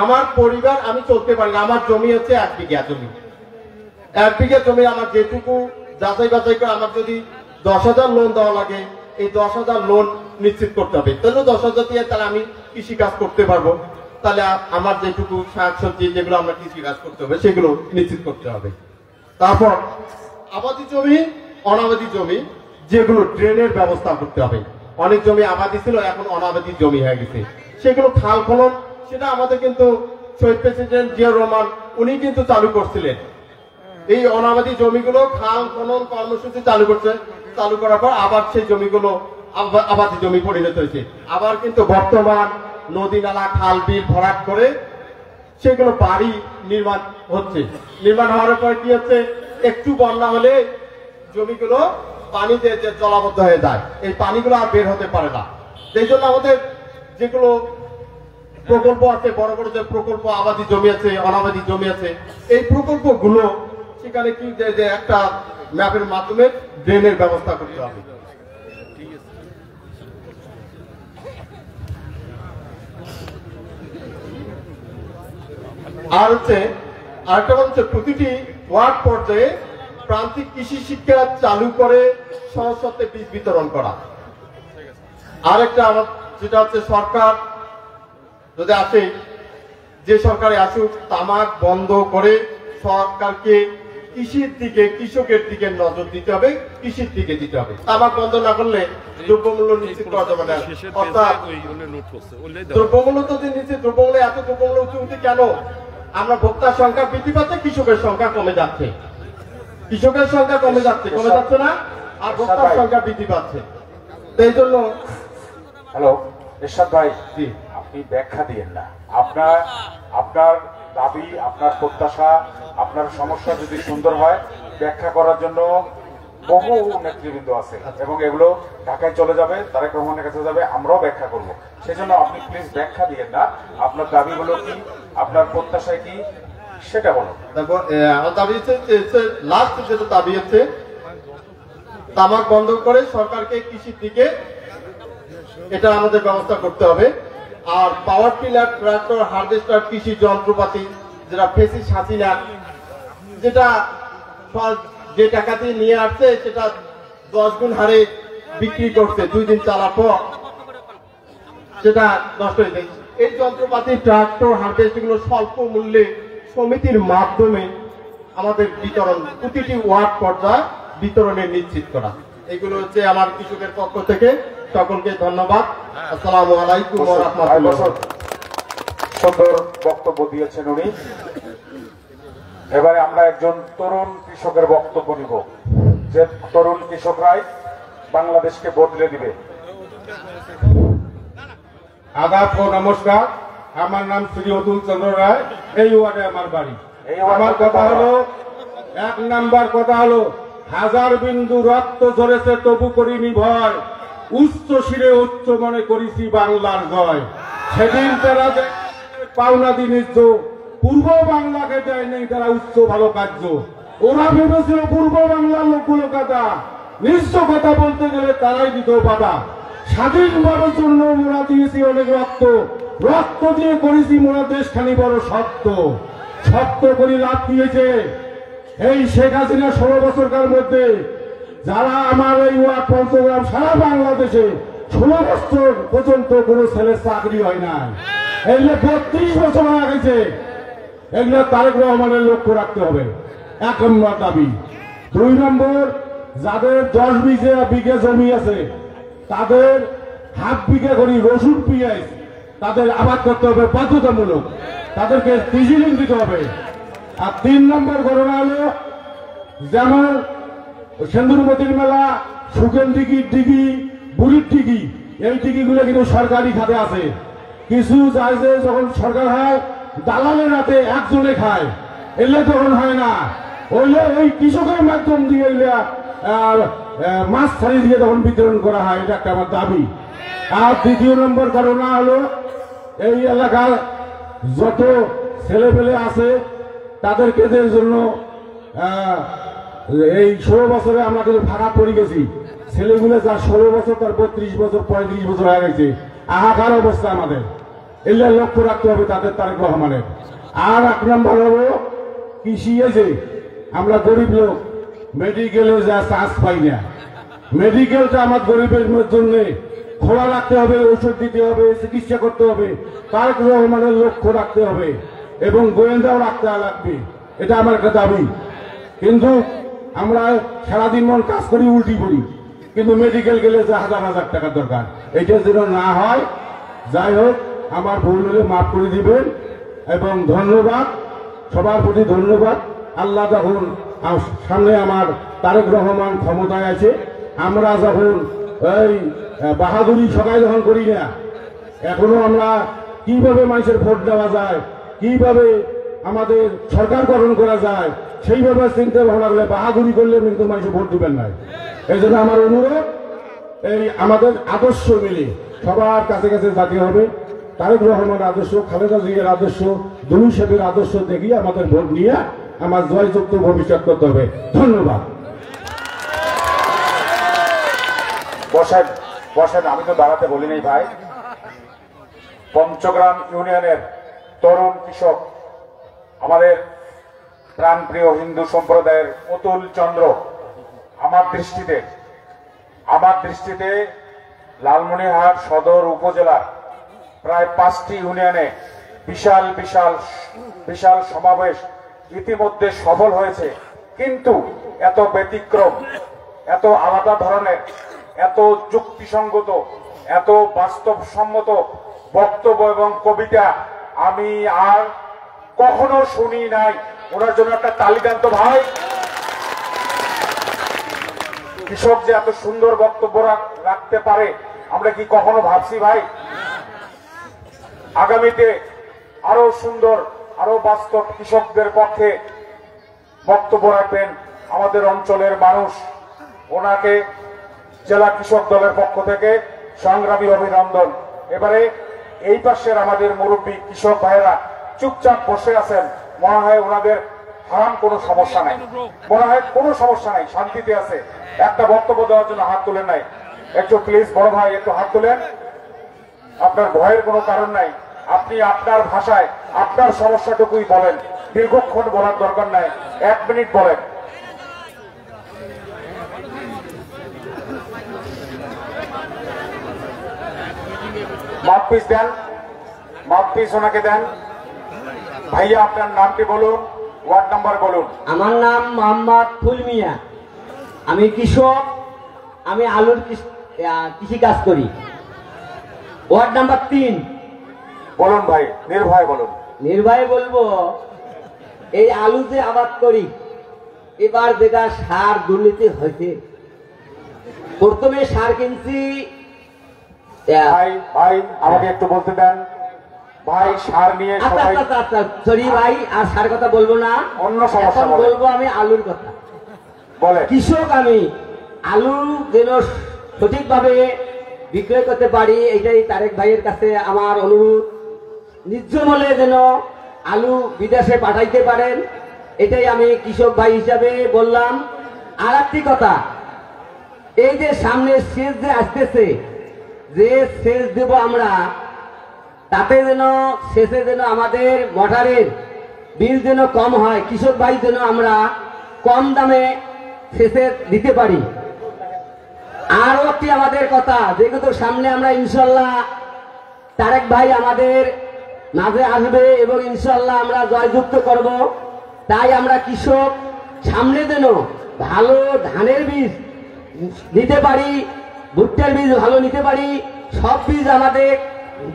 আমার পরিবার আমি চলতে পারি না। আমার জমি হচ্ছে 1 বিঘা জমি। 1 বিঘা জমি আমার যেটুকু যাচাই বাছাই করে আমার যদি 10,000 লোন দেওয়া লাগে, এই 10,000 লোন নিশ্চিত করতে হবে। তাহলে 10,000 দিয়ে তাহলে আমি কৃষি কাজ করতে পারবো। তাহলে আমার যেটুকু শাকসবজি যেগুলো আমরা কৃষি কাজ করতে হবে সেগুলো নিশ্চিত করতে হবে। তারপর আবাদি জমি, অনাবাদি জমি, যেগুলো ড্রেনের ব্যবস্থা করতে হবে। অনেক জমি আবাদি ছিল, এখন অনাবাদি জমি হয়ে গেছে, সেগুলো খাল খনন, সেটা আমাদের কিন্তু শহীদ প্রেসিডেন্ট জিয়াউর রহমান উনি কিন্তু চালু করছিলেন। এই অনাবাদি জমিগুলো খাল খনন কর্মসূচি চালু করার পর আবার সেই জমিগুলো আবাদি জমি পরিণত হয়েছে। আবার কিন্তু বর্তমান নদী নালা খাল বিল ভরাট করে সেগুলো বাড়ি নির্মাণ হচ্ছে। নির্মাণ হওয়ার পর কি হচ্ছে, একটু বন্যা হলে জমিগুলো পানিতে জলাবদ্ধ হয়ে যায়, এই পানিগুলো আর বের হতে পারে না। সেই জন্য আমাদের যেগুলো প্রকল্প আছে, বড় বড় যে প্রকল্প, আবাদি জমি আছে, অনাবাদি জমি আছে, এই প্রকল্পগুলো সেখানে কি যে একটা ম্যাপের মাধ্যমে ড্রেনের ব্যবস্থা করতে হবে। আর আরেকটা হচ্ছে প্রতিটি ওয়ার্ড পর্যায়ে প্রান্তিক কৃষি শিক্ষা চালু করে সহজ শর্তে বীজ বিতরণ করা। আরেকটা আমার যেটা হচ্ছে, সরকার যদি আসে, যে সরকারে আসুক, তামাক বন্ধ করে সরকারকে কৃষির দিকে, কৃষকের দিকে নজর দিতে হবে, কৃষির দিকে দিতে হবে। তামাক বন্ধ না করলে দ্রব্যমূল্য নিশ্চিত করা যাবে না। অর্থাৎ দ্রব্যমূল্য তো নিশ্চিত, দ্রব্যমূল্য এত দ্রব্যমূল্য উঁচু কেন? আমরা ভোক্তার সংখ্যা বৃদ্ধি পাচ্ছে, কৃষকের সংখ্যা কমে যাচ্ছে, কৃষকের সংখ্যা কমে যাচ্ছে না, আর ভোক্তার সংখ্যা বৃদ্ধি পাচ্ছে। এই জন্য হ্যালো এরশাদ ভাই, আপনি ব্যাখ্যা দিয়েন না। আপনার দাবি, আপনার প্রত্যাশা, আপনার সমস্যা যদি সুন্দর হয়, ব্যাখ্যা করার জন্য বহু নেতৃবৃন্দ আছে এবং এগুলো ঢাকায় চলে যাবে, তারেক রহমানের কাছে যাবে, আমরাও ব্যাখ্যা করব। সেজন্য আপনি প্লিজ ব্যাখ্যা দিয়েন না। আপনার দাবিগুলো কি, আপনার প্রত্যাশায় কি, সেটা বলো। তারপর আমার দাবি হচ্ছে, লাস্ট যেটা দাবি হচ্ছে, তামাক বন্ধ করে সরকারকে কৃষির দিকে এটা আমাদের ব্যবস্থা করতে হবে। আর পাওয়ার টিলার, ট্রাক্টর, হারভেস্টার, কৃষি যন্ত্রপাতি যেটা ফেসিস হাসিনা যেটা যে টাকা দিয়ে নিয়ে আসছে সেটা 10 গুণ হারে বিক্রি করছে, 2 দিন চালার পর সেটা নষ্ট হয়ে যায়। এই যন্ত্রপাতি, ট্রাক্টর, হারভেস্ট এগুলো স্বল্প মূল্যে সমিতির মাধ্যমে আমাদের বিতরণ, প্রতিটি ওয়ার্ড পর্যায়ে বিতরণের নিশ্চিত করা। এগুলো হচ্ছে আমার কৃষকের পক্ষ থেকে। সকলকে ধন্যবাদ। আসসালামু আলাইকুম ওয়া রাহমাতুল্লাহ। সুন্দর বক্তব্য দিয়েছেন উনি। এবারে আমরা একজন তরুণ কৃষকের বক্তব্য নিব, যে তরুণ কৃষকরাই বাংলাদেশকে বদলে দিবে। আদাব ও নমস্কার, আমার নাম শ্রী অতুল চন্দ্র রায়, এই ওয়ার্ডে আমার বাড়ি। আমার কথা হলো, 1 নাম্বার কথা হলো, হাজার বিন্দু রক্ত ঝরেছে তবু করিনি ভয়, উচ্চ শিরে উচ্চ মনে করিছি বাংলার জয়। সেদিন তারা পাওনা দিনিজ পূর্ব বাংলাকে দেয় নেই তারা উচ্চ ভালো কার্য। ওরা ভেবেছিল পূর্ব বাংলার লোকগুলো কাদা, নিশ্চ কথা বলতে গেলে তারাই দিত বাধা। স্বাধীনভাবের জন্য মোরা দিয়েছি অনেক রক্ত, রক্ত দিয়ে করেছি মোরা দেশখানি বড় শক্ত। শক্ত করে লাভ দিয়েছে এই শেখ হাসিনা 16 বছরকার মধ্যে। যারা আমার এই ওয়ার্ড পঞ্চগ্রাম সারা বাংলাদেশে 16 বছর পর্যন্ত কোনো ছেলের চাকরি হয় না, এগুলো 32 বছর হয়ে গেছে। এগুলো তারেক রহমানের লক্ষ্য রাখতে হবে, 1 নম্বর দাবি। 2 নম্বর, যাদের 10 বিঘা জমি আছে তাদের ½ বিঘা করে রসুন পেঁয়াজ তাদের আবাদ করতে হবে বাধ্যতামূলক, তাদেরকে কৃষিঋণ দিতে হবে। আর 3 নম্বর ঘটনা হলো, যেমন সেন্দুরমতির মেলা, সুখেন দিঘি, বুড়ির দিঘি, এই দিঘিগুলো কিন্তু সরকারি খাতে আছে। কিছু যায় যে যখন সরকার হয় দালালের রাতে একজনে খায়, এলে তখন হয় না, ওইলে ওই কৃষকের মাধ্যম দিয়ে মাছ ছাড়ি দিয়ে তখন বিতরণ করা হয়। এটা একটা আমার দাবি। আর 2 নম্বর ঘটনা হলো, এই এলাকার যত ছেলেপেলে আছে তাদেরকে জন্য এই 16 বছরে আমরা কিন্তু ফাঁকা পড়ে গেছি। ছেলেগুলো যা 16 বছর তার 32 বছর 35 বছর হয়ে গেছে, আহাকার অবস্থা আমাদের। এগুলো লক্ষ্য রাখতে হবে তাদের, তারেক রহমানের। আর 1 নম্বর হলো কৃষি। যে আমরা গরিব লোক, মেডিকেলে যা চান্স পাই না, মেডিকেলটা আমার গরিবের জন্য খোলা রাখতে হবে, ওষুধ দিতে হবে, চিকিৎসা করতে হবে, তারেক রহমানের লক্ষ্য রাখতে হবে এবং গোয়েন্দাও রাখতে লাগবে। এটা আমার একটা দাবি। কিন্তু আমরা সারাদিন মন কাজ করি, উল্টি করি, কিন্তু মেডিকেল গেলে যে 1000 টাকার দরকার, এটা যেন না হয়। যাই হোক, আমার ভুল হলে মাফ করে দিবেন এবং ধন্যবাদ, সবার প্রতি ধন্যবাদ। আল্লাহ যখন সামনে আমার তারেক রহমান ক্ষমতায় আছে, আমরা যখন এই বাহাদুরি সকাল যখন করি না, এখনো আমরা কিভাবে মানুষের ভোট দেওয়া যায় কিভাবে আমাদের সরকার গঠন করা যায় সেইভাবে চিন্তা ভাবনা করলে বাহাদুরি করলে কিন্তু মানুষ ভোট দিবেন না। এই জন্য আমার অনুরোধ, এই আমাদের আদর্শ মিলে সবার কাছে কাছে জাতি হবে। তারেক রহমানের আদর্শ, খালেদা জিয়ার আদর্শ, দুলু সাহেবের আদর্শ দেখিয়ে আমাদের ভোট নিয়ে আমার জয়যুক্ত ভবিষ্যৎ করতে হবে। ধন্যবাদ। বসেন বসেন, আমি তো দাঁড়াতে বলি নাই ভাই। পঞ্চগ্রাম ইউনিয়নের তরুণ কৃষক, আমাদের প্রাণপ্রিয় হিন্দু সম্প্রদায়ের অতুল চন্দ্র, আমার দৃষ্টিতে লালমনিরহাট সদর উপজেলার প্রায় 5টি ইউনিয়নে বিশাল বিশাল বিশাল সমাবেশ ইতিমধ্যে সফল হয়েছে। কিন্তু এত ব্যতিক্রম, এত আলাদা ধরনের, এত যুক্তিসঙ্গত, এত বাস্তবসম্মত বক্তব্য এবং কবিতা আমি আর কখনো শুনি নাই। ওনার জন্য একটা তালি দেন তো ভাই। কৃষক যে এত সুন্দর বক্তব্য রাখতে পারে আমরা কি কখনো ভাবছি ভাই? আগামীতে আরো সুন্দর, আরো বাস্তব কৃষকদের পক্ষে বক্তব্য রাখবেন আমাদের অঞ্চলের মানুষ। ওনাকে জেলা কৃষক দলের পক্ষ থেকে সংগ্রামী অভিনন্দন। এবারে এই পাশের আমাদের মুরব্বী কৃষক ভাইয়েরা চুপচাপ বসে আছেন, মনে হয় ওনাদের হারাম কোনো সমস্যা নাই, মনে হয় কোনো সমস্যা নাই, শান্তিতে আছে। একটা বক্তব্য দেওয়ার জন্য হাত তুলেন নাই, একটু প্লিজ বড় ভাই একটু হাত তুলেন। আপনার ভয়ের কোনো কারণ নাই, আপনি আপনার ভাষায় আপনার সমস্যাটুকুই বলেন, দীর্ঘক্ষণ বলার দরকার নাই, 1 মিনিট বলেন। মাউথপিস দেন, মাউথপিস ওনাকে দেন। ভাইয়া আপনার নামটি বলুন, ওয়ার্ড নাম্বার বলুন। আমার নাম মোহাম্মদ ফুল মিয়া, আমি কৃষক, আমি আলুর কৃষি কাজ করি। Ward number 3। বলুন ভাই, নির্ভয় বলুন। নির্ভয় বলবো, এই আলু যে আবাদ করি, এবার যেটা সার দুর্নীতি হয়েছে, প্রথমে সার কিনছি। ভাই ভাই আমাকে একটু বলতে দেন ভাই, সার নিয়ে সবাই সরি ভাই, আর সার কথা বলবো না, অন্য সমস্যা বলবো আমি আলুর কথা। বলে কৃষক আমি, আলু যেন সঠিকভাবে বিক্রয় করতে পারি, এটাই তারেক ভাইয়ের কাছে আমার অনুরোধ। ন্যায্য মূল্যে যেন আলু বিদেশে পাঠাইতে পারেন, এটাই আমি কৃষক ভাই হিসাবে বললাম। আর একটি কথা, এই যে সামনে সেচ যে আসতেছে, যে সেচ দেব আমরা, তাতে যেন সেচে যেন আমাদের মোটরের বিল যেন কম হয়, কৃষক ভাই যেন আমরা কম দামে সেচে দিতে পারি। আরো একটি আমাদের কথা, যেহেতু সামনে আমরা ইনশাল্লাহ তারেক ভাই আমাদের মাঝে আসবে এবং ইনশাল্লাহ আমরা জয়যুক্ত করব, তাই আমরা কৃষক সামনে যেন ভালো ধানের বীজ নিতে পারি, ভুট্টার বীজ ভালো নিতে পারি, সব বীজ আমাদের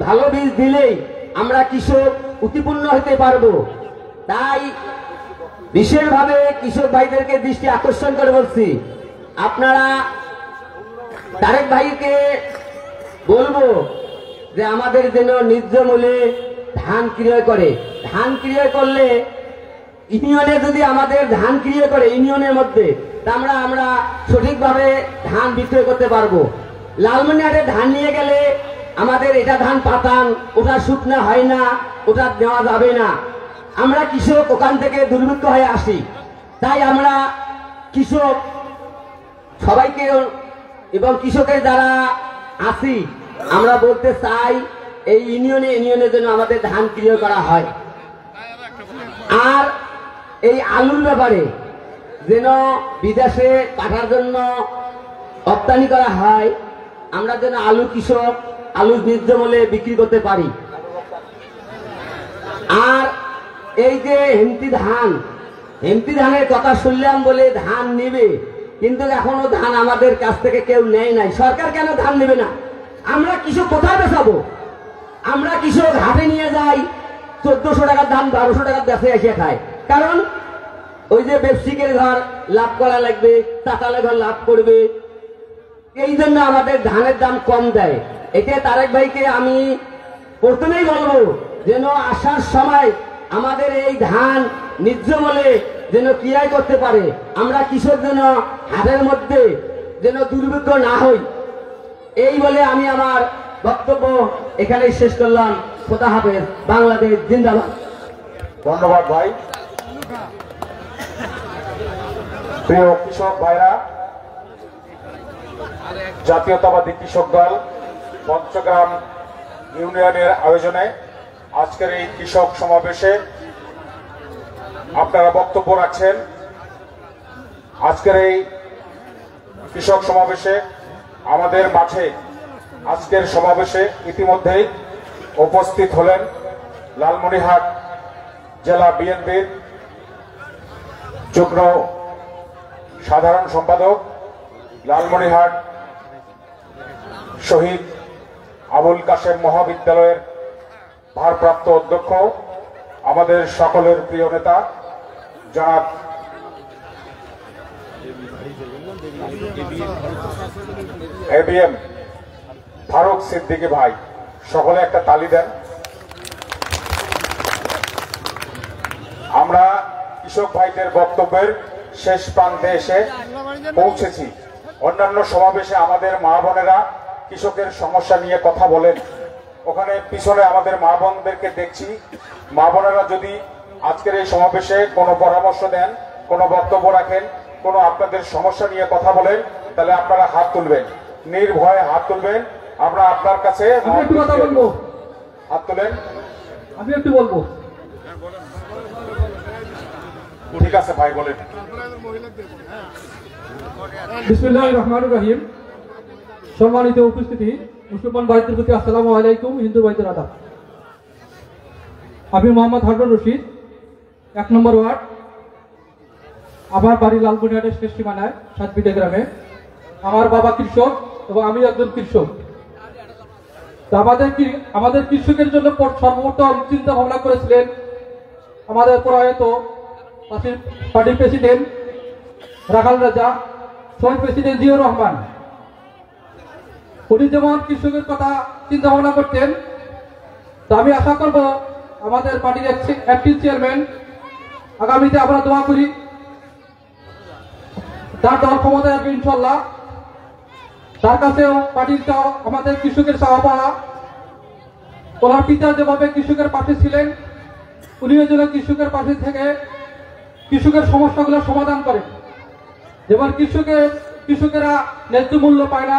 ভালো বীজ দিলেই আমরা কৃষক উৎপন্ন হতে পারবো। তাই বিশেষভাবে কৃষক ভাইদেরকে দৃষ্টি আকর্ষণ করে বলছি, আপনারা তারেক ভাইকে বলবো যে আমাদের যেন ন্যায্য মূল্যে ধান ক্রয় করে। ধান ক্রয় করলে ইউনিয়নে যদি আমাদের ধান ক্রয় করে ইউনিয়নের মধ্যে, তা আমরা সঠিকভাবে ধান বিক্রয় করতে পারবো। লালমনিরহাটে ধান নিয়ে গেলে আমাদের এটা ধান পাতান, ওটা শুকনা হয় না, ওটা নেওয়া যাবে না। আমরা কৃষক ওখান থেকে দুর্ভিক্ষ হয়ে আসি, তাই আমরা কৃষক সবাইকে এবং কৃষকের যারা আছি আমরা বলতে চাই, এই ইউনিয়নে যেন আমাদের ধান ক্রয় করা হয়। আর এই আলুর ব্যাপারে যেন বিদেশে পাঠার জন্য রপ্তানি করা হয়, আমরা যেন আলু কৃষক আলু ন্যায্য মূল্যে বিক্রি করতে পারি। আর এই যে হেমতি ধানের কথা শুনলাম বলে ধান নিবে, কিন্তু এখনো ধান আমাদের কাছ থেকে কেউ নেয় নাই। সরকার কেন ধান নেবে না? আমরা কৃষক কোথায় বেচাবো? আমরা কৃষক হাটে নিয়ে যাই, 1400 টাকার ধান 1200 টাকার বেচে এসে খায়। কারণ ওই যে ব্যবসায়িকের ঘর লাভ করা লাগবে, চাতালে ঘর লাভ করবে, এই জন্য আমাদের ধানের দাম কম দেয়। এটা তারেক ভাইকে আমি প্রথমেই বলবো, যেন আসার সময় আমাদের এই ধান ন্যায্য মূল্যে যেন ক্রয় করতে পারে, আমরা কৃষক যেন হাটের মধ্যে যেন দুর্ভিক্ষ না হই, এই বলে আমি আমার বক্তব্য এখানেই শেষ করলাম। খোদা হাফেজ, বাংলাদেশ জিন্দাবাদ। ধন্যবাদ ভাই। প্রিয় কৃষক ভাইরা, জাতীয়তাবাদী কৃষক দল পঞ্চগ্রাম ইউনিয়নের আয়োজনে আজকের এই কৃষক সমাবেশে আপনারা বক্তব্য রাখছেন। আজকের এই কৃষক সমাবেশে আমাদের মাঠে আজকের সমাবেশে ইতিমধ্যেই উপস্থিত হলেন লালমনিরহাট জেলা বিএনপির যুগ্ম সাধারণ সম্পাদক, লালমনিরহাট শহীদ আবুল কাশেম মহাবিদ্যালয়ের ভারপ্রাপ্ত অধ্যক্ষ, আমাদের সকলের প্রিয় নেতা জনাব এবিএম ফারুক সিদ্দিকী ভাই। সকলে একটা তালি দেন। আমরা কৃষক ভাইদের বক্তব্যের শেষ প্রান্তে এসে পৌঁছেছি। অন্যান্য সমাবেশে আমাদের মা বোনেরা কৃষকের সমস্যা নিয়ে কথা বলেন, ওখানে পিছনে আমাদের মা বোনদেরকে দেখছি। মা বোনেরা যদি আজকের এই সমাবেশে কোনো পরামর্শ দেন, কোনো বক্তব্য রাখেন, কোনো আপনাদের সমস্যা নিয়ে কথা বলেন, তাহলে আপনারা হাত তুলবেন, নির্ভয়ে হাত তুলবেন। আমরা আপনার কাছে হাত তুলেন। আমি একটু বলবো। ঠিক আছে ভাই, বলেন। বিসমিল্লাহির রহমানির রহিম। সম্মানিত উপস্থিতি, মুসলমান ভাইদের প্রতি আসসালামু আলাইকুম, হিন্দু ভাইদের আদাব। আমি মোহাম্মদ হারুন রশিদ, 1 নম্বর ওয়ার্ড। আমার বাড়ি লালমনিরহাটের শেষ সীমানায় সাতবিটা গ্রামে। আমার বাবা কৃষক এবং আমি একজন কৃষক। আমাদের কৃষকের জন্য সর্বপ্রথম চিন্তা ভাবনা করেছিলেন আমাদের প্রয়াত পার্টির প্রেসিডেন্ট রাখাল রাজা, শহীদ প্রেসিডেন্ট জিয়াউর রহমান। উনি যেমন কৃষকের কথা চিন্তা ভাবনা করতেন, তা আমি আশা করব আমাদের পার্টির অ্যাক্টিভ চেয়ারম্যান, আগামীতে আমরা দোয়া করি তার দল ক্ষমতায় আসবে ইনশাল্লাহ। তার কাছেও পার্টির আমাদের কৃষকের চাওয়া পাওয়া, ওনার পিতা যেভাবে কৃষকের পাশে ছিলেন, উনিও যেন কৃষকের পাশে থেকে কৃষকের সমস্যাগুলো সমাধান করেন। যেমন কৃষকেরা ন্যায্য মূল্য পায় না,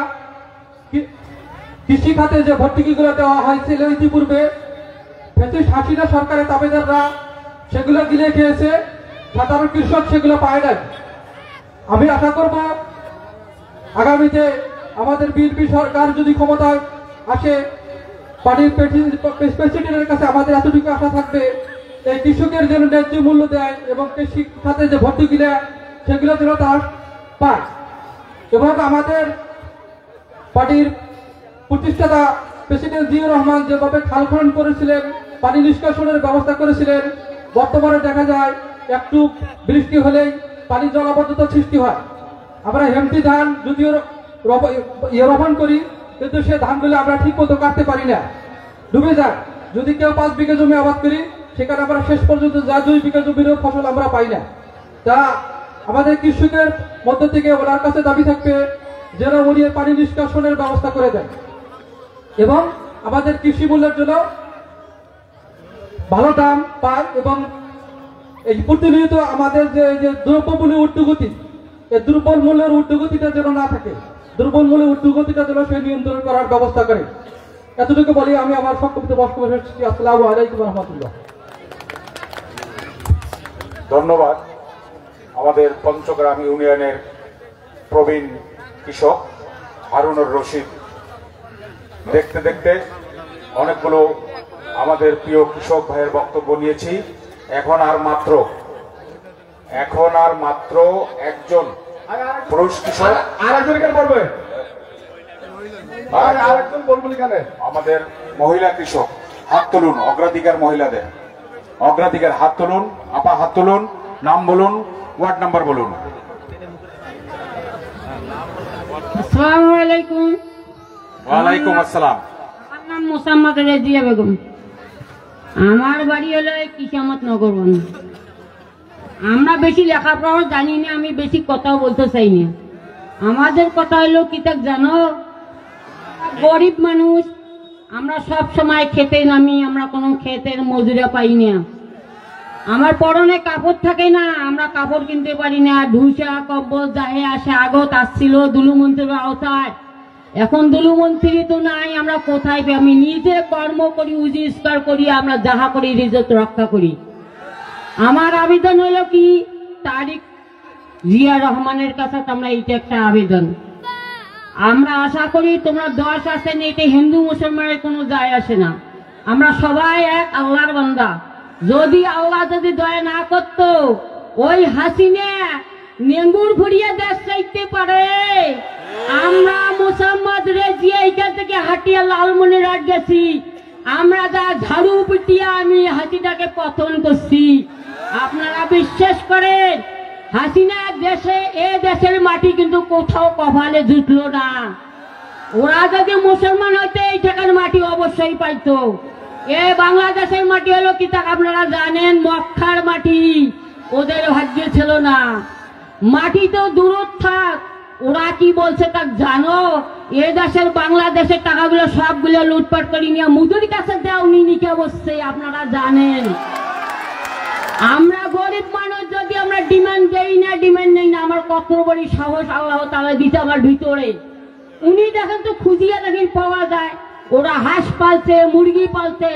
কৃষি খাতে যে ভর্তুকিগুলো দেওয়া হয়েছিল ইতিপূর্বে, হাসিনা সরকারের দাবিদাররা সেগুলো গিলে খেয়েছে, সাধারণ কৃষক সেগুলো পায় না। আমি আশা করব আগামীতে আমাদের বিএনপি সরকার যদি ক্ষমতায় আসে, পার্টির প্রেসিডেন্টের কাছে আমাদের এতটুকু আশা থাকবে, এই কৃষকের জন্য ন্যায্য মূল্য দেয় এবং কৃষি খাতে যে ভর্তুকিগুলো সেগুলো যেন তার পায়। এবং আমাদের পার্টির প্রতিষ্ঠাতা প্রেসিডেন্ট জিয়াউর রহমান যেভাবে খাল খনন করেছিলেন, পানি নিষ্কাশনের ব্যবস্থা করেছিলেন, বর্তমানে দেখা যায় একটু বৃষ্টি হলেই পানি জলাবদ্ধতা সৃষ্টি হয়। আমরা হেমতি ধান যদিও রোপণ করি, কিন্তু সে ধানগুলো আমরা ঠিক মতো কাটতে পারি না, ডুবে যায়। যদি কেউ 5 বিঘা জমি আবাদ করি, সেখানে আমরা শেষ পর্যন্ত যা 2 বিঘা জমিরও ফসল আমরা পাই না। তা আমাদের কৃষকের মধ্য থেকে ওনার কাছে দাবি থাকবে যেন উনি পানি নিষ্কাশনের ব্যবস্থা করে দেন এবং আমাদের কৃষি মূল্যের জন্য ভালো দাম পায় এবং এই প্রতিনিয়ত আমাদের যে দ্রব্যমূল্যের ঊর্ধ্বগতি, এই দুর্বল মূল্যের ঊর্ধ্বগতিটা যেন না থাকে, দুর্বল মূল্যের ঊর্ধ্বগতিটা যেন সে নিয়ন্ত্রণ করার ব্যবস্থা করে। এতটুকু বলি আমি আমার সংক্ষিপ্ত বক্তব্য শেষ করছি। আসসালামু আলাইকুম ওয়া রাহমাতুল্লাহ। ধন্যবাদ। আমাদের পঞ্চগ্রাম ইউনিয়নের প্রবীণ কৃষক হারুনুর রশিদ। দেখতে দেখতে অনেকগুলো আমাদের প্রিয় কৃষক ভাইয়ের বক্তব্য নিয়েছি। এখন আর মাত্র একজন পুরুষ কৃষক আমাদের মহিলা কৃষক। হাত তুলুন, অগ্রাধিকার মহিলাদের অগ্রাধিকার। হাত তুলুন, আপা হাত তুলুন, নাম বলুন, ওয়ার্ড নাম্বার বলুন। আসসালামু আলাইকুম। ওয়ালাইকুম আসসালাম। আমার নাম মোসাম্মদ রেজিয়া বেগম। আমার বাড়ি হলো কিসামত নগরবন। আমরা বেশি লেখাপড়াও জানি না, আমি বেশি কথাও বলতে চাই না। আমাদের কথা হলো কি তা জানো, গরিব মানুষ, আমরা সব সময় খেতে নামি, আমরা কোনো ক্ষেতের মজুরা পাই না। আমার পরনে কাপড় থাকে না, আমরা কাপড় কিনতে পারি না। ঢুসা কব্বল যাহে আসে আগত আসছিল দুলুমন্ত্রীর আওতায়, এখন দুলুমন্ত্রী তো নাই, আমরা কোথায় পাই? আমি নিজে কর্ম করি, উজিস্কার করি, আমরা যাহা করি রিজত রক্ষা করি। আমার আবেদন হলো কি, তারিক জিয়া রহমানের কাছে আমরা এইটা একটা আবেদন, আমরা আশা করি তোমরা 10 আসেন, এটা হিন্দু মুসলমানের কোনো যায় আসে না, আমরা সবাই এক আল্লাহর বান্দা। যদি আল্লাহ যদি দয়া না করত, ওই হাসিনা নেঙ্গুর ফুরিয়ে দেশ চাইতে পারে। আমরা মোসাম্মদ রেজিয়া এখান থেকে হাটিয়া লালমনিরহাট গেছি, আমরা যা ঝাড়ু পিটিয়া আমি হাসিনাকে পতন করছি। আপনারা বিশ্বাস করেন, হাসিনা দেশে এ দেশের মাটি কিন্তু কোথাও কপালে জুটলো না। ওরা যদি মুসলমান হইতে এই টাকার মাটি অবশ্যই পাইতো। এ বাংলাদেশের মাটি হলো কি তা আপনারা জানেন, মক্কার মাটি, ওদের ভাগ্যে ছিল না। মাটি তো দূর থাক, ওরা কি বলছে তা জানো? এ দেশের বাংলাদেশের টাকাগুলো সবগুলো লুটপাট করে নিয়ে মুজুরি কাছে দেওয়া নিকে বসছে, আপনারা জানেন। আমরা গরিব মানুষ, যদি আমরা ডিমান্ড দেই না, ডিমান্ড নেই না, আমার কত বড় সাহস আল্লাহ তাআলা দিতে আমার ভিতরে। উনি দেখেন তো খুঁজিয়া দেখেন পাওয়া যায়, ওরা হাঁস পালছে, মুরগি পালছে,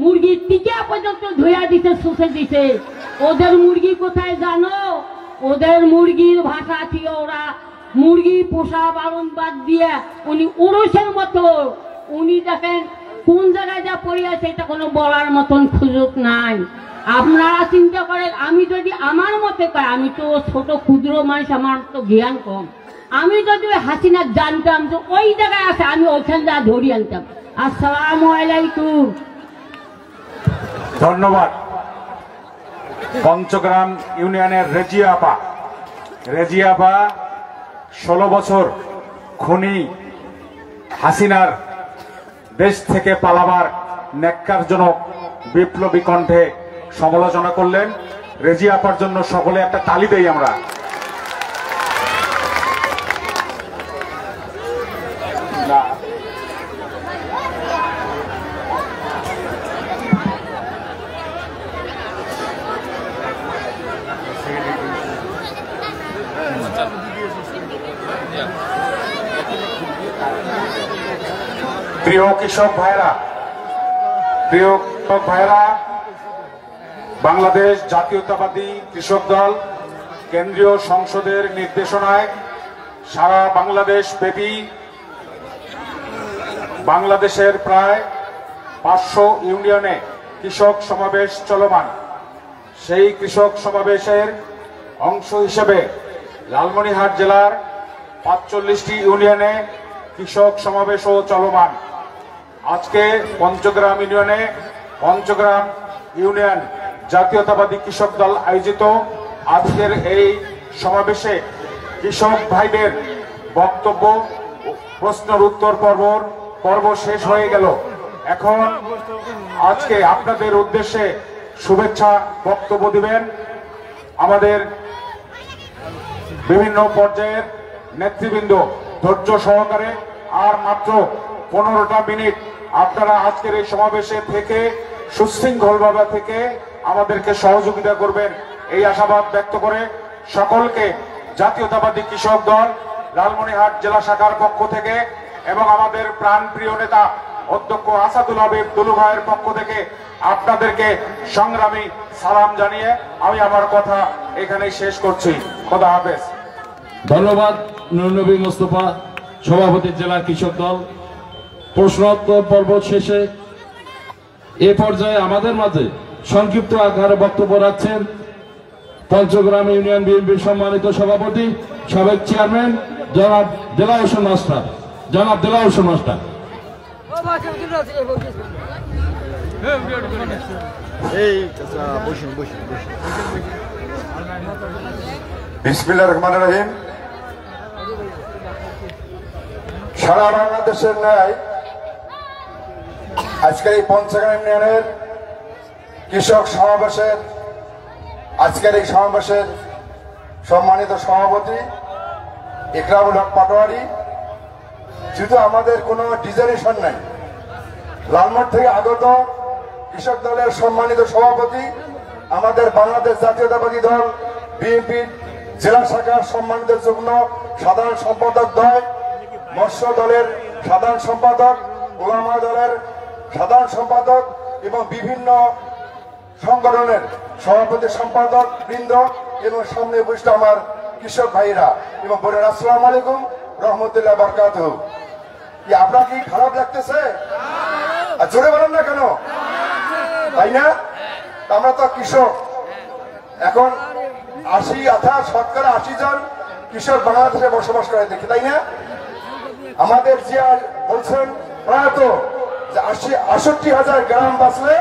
মুরগির টিকা পর্যন্ত ধুয়া দিতে, শুষে দিতে। ওদের মুরগি কোথায় জানো? ওদের মুরগির ভাষা ছিল, ওরা মুরগি পোষা পালন বাদ দিয়ে উনি উরুষের মতো, উনি দেখেন কোন জায়গায় যা পড়ে আছে এটা কোনো বলার মতন সুযোগ নাই। আপনারা চিন্তা করেন, আমি যদি আমার মতে পাই, আমি তো ছোট ক্ষুদ্র মানুষ, আমার তো জ্ঞান কম, আমি যদি হাসিনা জানতাম যে ওই জায়গায় আছে, আমি ওইখান যা ধরি আনতাম। আসসালামু আলাইকুম। ধন্যবাদ। পঞ্চগ্রাম ইউনিয়নের রেজিয়া আপা, 16 বছর খুনি হাসিনার দেশ থেকে পালাবার ন্যাক্কারজনক বিপ্লবী কণ্ঠে সমালোচনা করলেন। রেজিয়া আপার জন্য সকলে একটা তালি দেই আমরা। প্রিয় কৃষক ভাইরা, বাংলাদেশ জাতীয়তাবাদী কৃষক দল কেন্দ্রীয় সংসদের নির্দেশনায় সারা বাংলাদেশ ব্যাপী বাংলাদেশের প্রায় 500 ইউনিয়নে কৃষক সমাবেশ চলমান। সেই কৃষক সমাবেশের অংশ হিসেবে লালমনিরহাট জেলার 45টি ইউনিয়নে কৃষক সমাবেশও চলমান। আজকে পঞ্চগ্রাম ইউনিয়ন জাতীয়তাবাদী কৃষক দল আয়োজিত আজকের এই সমাবেশে কৃষক ভাইদের বক্তব্য, প্রশ্নের উত্তর পর্ব শেষ হয়ে গেল। এখন আজকে আপনাদের উদ্দেশ্যে শুভেচ্ছা বক্তব্য দিবেন আমাদের বিভিন্ন পর্যায়ের নেতৃবৃন্দ। ধৈর্য সহকারে আর মাত্র 15টা মিনিট আপনারা আজকের এই সমাবেশে থেকে সুশৃঙ্খলভাবে থেকে আমাদেরকে সহযোগিতা করবেন, এই আশাবাদ ব্যক্ত করে সকলকে জাতীয়তাবাদী কৃষক দল লালমনিরহাট জেলা শাখার পক্ষ থেকে এবং আমাদের প্রাণপ্রিয় নেতা অধ্যক্ষ আসাদুল হাবিব দুলু ভাইয়ের পক্ষ থেকে আপনাদেরকে সংগ্রামী সালাম জানিয়ে আমি আমার কথা এখানেই শেষ করছি। খোদা হাফেজ। ধন্যবাদ নূরনবী মোস্তফা, সভাপতি জেলা কৃষক দল। প্রশ্নোত্তর পর্ব শেষে এ পর্যায়ে আমাদের মাঝে সংক্ষিপ্ত আকারে বক্তব্য রাখছেন পঞ্চগ্রাম ইউনিয়ন বিএনপির সম্মানিত সভাপতি, সাবেক চেয়ারম্যান জনাব দেলাওয়ার হোসেন মাস্টার। বিসমিল্লাহির রহমানির রহিম। সারা বাংলাদেশের ন্যায় আজকে এই পঞ্চগ্রাম ইউনিয়নের কৃষক সমাবেশের আজকের এই সমাবেশের সম্মানিত সভাপতি ইকরামুল হক পাটোয়ারি, যেহেতু আমাদের কোনো ডিজাইনেশন নাই, লালমাট থেকে আগত কৃষক দলের সম্মানিত সভাপতি, আমাদের বাংলাদেশ জাতীয়তাবাদী দল বিএনপি জেলা শাখার সম্মানিত যুগ্ম সাধারণ সম্পাদক দ্বয়, মৎস্য দলের সাধারণ সম্পাদক, ওলামা দলের সাধারণ সম্পাদক এবং বিভিন্ন সংগঠনের সভাপতি সম্পাদক বৃন্দ এবং সামনে উপস্থিত আমার কৃষক ভাইরা এবং বোনেরা, আসসালামু আলাইকুম রহমতুল্লাহ বারকাতুহু। কি আপনার কি খারাপ লাগতেছে? আর জোরে বলেন না কেন, তাই না? আমরা তো কৃষক। এখন 80 জন কৃষক বাংলাদেশে বসবাস করে দেখি, তাই না? আমাদের যে বলছেন প্রয়াত যে 68,000 গ্রাম বাঁচলে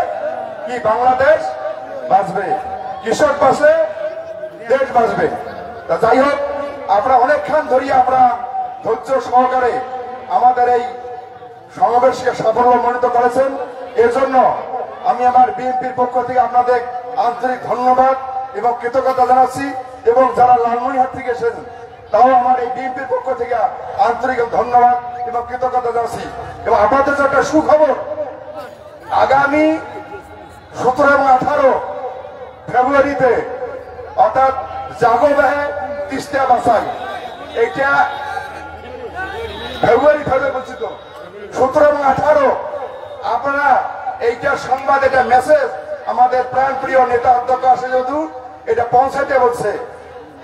কি বাংলাদেশ বাঁচবে, কৃষক বাঁচলে দেশ বাঁচবে। তা যাই হোক, আমরা অনেকক্ষণ ধরিয়ে আমরা ধৈর্য সহকারে আমাদের এই সমাবেশকে সাফল্যমণ্ডিত করেছেন। এর জন্য আমি আমার বিএনপির পক্ষ থেকে আপনাদের আন্তরিক ধন্যবাদ এবং কৃতজ্ঞতা জানাচ্ছি এবং যারা লালমনিরহাট থেকে এসেছেন তাও আমার এই বিএনপির পক্ষ থেকে আন্তরিক ধন্যবাদ এবং কৃতজ্ঞতা জানাচ্ছি। এবং আপনাদের একটা সুখবর, আগামী 17 এবং 18 ফেব্রুয়ারিতে অর্থাৎ জাগো বাহে তিস্তা বাসাই, এইটা ফেব্রুয়ারি বলছি তো 17 এবং 18 আপনারা এইটা সংবাদ, এটা মেসেজ আমাদের প্রাণপ্রিয় নেতা অধ্যক্ষ আসে যেহেতু এটা পৌঁছাতে বলছে,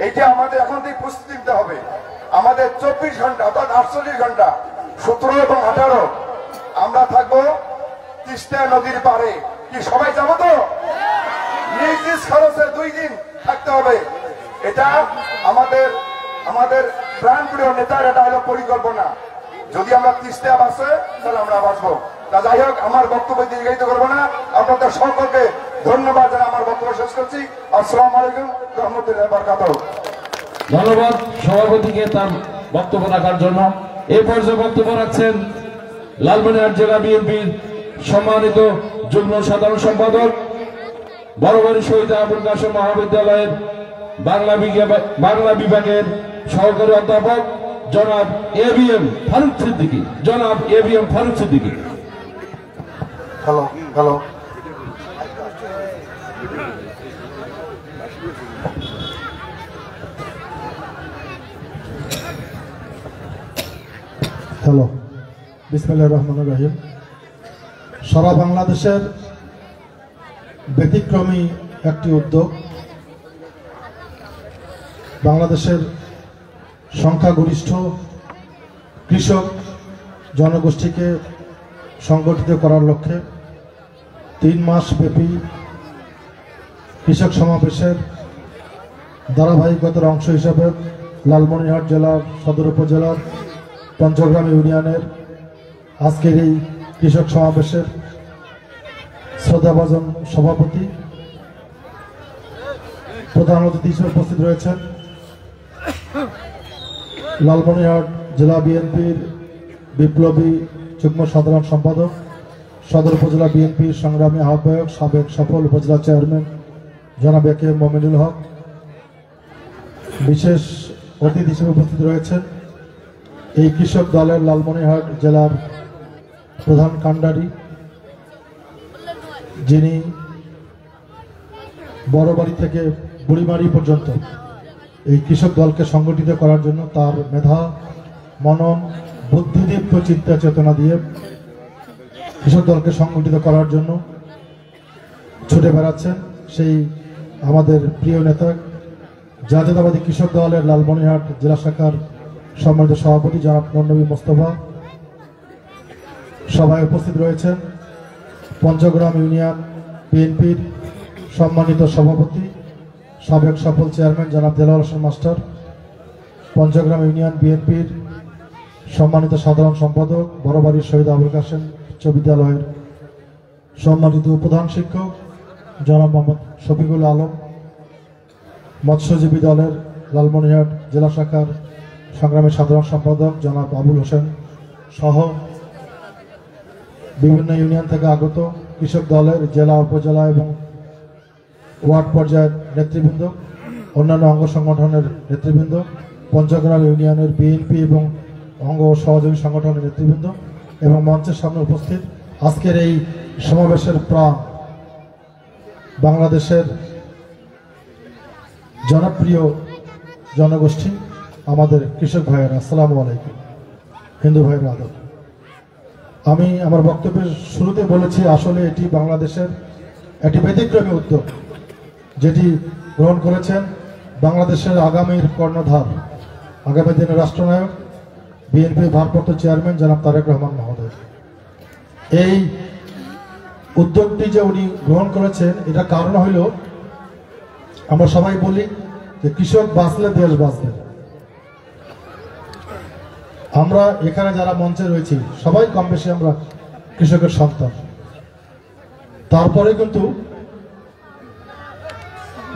এইটা আমাদের এখন থেকে প্রস্তুতি নিতে হবে। আমাদের 24 ঘন্টা অর্থাৎ 48 ঘন্টা 17 এবং 18 আমরা থাকবো তিস্তা নদীর পারে। কি সবাই যাবো তো? নিজ নিজ খরচে 2 দিন থাকতে হবে। এটা আমাদের প্রাণপ্রিয় নেতার এটা হলো পরিকল্পনা। যদি আমরা তিস্তা বাঁচে তাহলে আমরা বাঁচবো। তা যাই হোক, আমার বক্তব্য দীর্ঘায়িত করবো না, আপনাদের সকলকে ধন্যবাদ জানাই আমার বক্তব্য শেষ করছি। আসসালামু আলাইকুম রহমতুল্লাহ বারকাতুহু। ধন্যবাদ সভাপতিকে তার বক্তব্য রাখার জন্য। এই পর্যায়ে বক্তব্য রাখছেন লালমনিরহাট জেলা বিএনপির সম্মানিত যুগ্ম সাধারণ সম্পাদক, বড়বাড়ি শহীদ আবুল কাসেম মহাবিদ্যালয়ের বাংলা বিভাগের সহকারী অধ্যাপক জনাব ABM Faruk Siddiqui. Hello hello hello, বিসমিল্লাহির রহমানির রহিম। সারা বাংলাদেশের ব্যতিক্রমী একটি উদ্যোগ, বাংলাদেশের সংখ্যাগরিষ্ঠ কৃষক জনগোষ্ঠীকে সংগঠিত করার লক্ষ্যে 3 মাস ব্যাপী কৃষক সমাবেশের ধারাবাহিকতার অংশ হিসাবে লালমনিরহাট জেলার সদর উপজেলার পঞ্চগ্রাম ইউনিয়নের আজকের এই কৃষক সমাবেশের শ্রদ্ধাভাজন সভাপতি, প্রধান অতিথি হিসেবে উপস্থিত রয়েছেন লালমনিরহাট জেলা বিএনপির বিপ্লবী যুগ্ম সাধারণ সম্পাদক, সদর উপজেলা বিএনপির সংগ্রামী আহ্বায়ক, সাবেক সফল উপজেলা চেয়ারম্যান জনাব এ কে মমিনুল হক। বিশেষ অতিথি হিসেবে উপস্থিত রয়েছেন এই কৃষক দলের লালমনিরহাট জেলার প্রধান কাণ্ডারি, যিনি বড়বাড়ি থেকে বুড়িমারি পর্যন্ত এই কৃষক দলকে সংগঠিত করার জন্য তার মেধা, মনন, বুদ্ধিদীপ্ত চিন্তা চেতনা দিয়ে কৃষক দলকে সংগঠিত করার জন্য ছুটে বেড়াচ্ছেন সেই আমাদের প্রিয় নেতা, জাতীয়তাবাদী কৃষক দলের লালমনিরহাট জেলা শাখার সম্মানিত সভাপতি জনাব নবী মোস্তফা। সভায় উপস্থিত রয়েছেন পঞ্চগ্রাম ইউনিয়ন বিএনপির সম্মানিত সভাপতি, সাবেক সফল চেয়ারম্যান জনাব দেলাওয়ার হোসেন মাস্টার, পঞ্চগ্রাম ইউনিয়ন বিএনপির সম্মানিত সাধারণ সম্পাদক, বড়বাড়ির শহীদ আবুল কাসেম উচ্চ বিদ্যালয়ের সম্মানিত প্রধান শিক্ষক জনাব মোহাম্মদ শফিকুল আলম, মৎস্যজীবী দলের লালমনিরহাট জেলা শাখার সংগ্রামী সাধারণ সম্পাদক জনাব আবুল হোসেন সহ বিভিন্ন ইউনিয়ন থেকে আগত কৃষক দলের জেলা, উপজেলা এবং ওয়ার্ড পর্যায়ের নেতৃবৃন্দ, অন্যান্য অঙ্গ সংগঠনের নেতৃবৃন্দ, পঞ্চগ্রাম ইউনিয়নের বিএনপি এবং অঙ্গ সহযোগী সংগঠনের নেতৃবৃন্দ এবং মঞ্চের সামনে উপস্থিত আজকের এই সমাবেশের প্রাণ বাংলাদেশের জনপ্রিয় জনগোষ্ঠী আমাদের কৃষক ভাইয়েরা, আসসালামু আলাইকুম। হিন্দু ভাইয়ের আদব। আমি আমার বক্তব্যের শুরুতে বলেছি আসলে এটি বাংলাদেশের একটি ব্যতিক্রমী উদ্যোগ যেটি গ্রহণ করেছেন বাংলাদেশের আগামীর কর্ণধার, আগামী দিনের রাষ্ট্রনায়ক, বিএনপি ভারপ্রাপ্ত চেয়ারম্যান জনাব তারেক রহমান মহোদয়। এই উদ্যোগটি যে উনি গ্রহণ করেছেন এটার কারণ হইল আমরা সবাই বলি যে কৃষক বাঁচলে দেশ বাঁচবে। আমরা এখানে যারা মঞ্চে রয়েছি সবাই কম বেশি আমরা কৃষকের সন্তান। তারপরে কিন্তু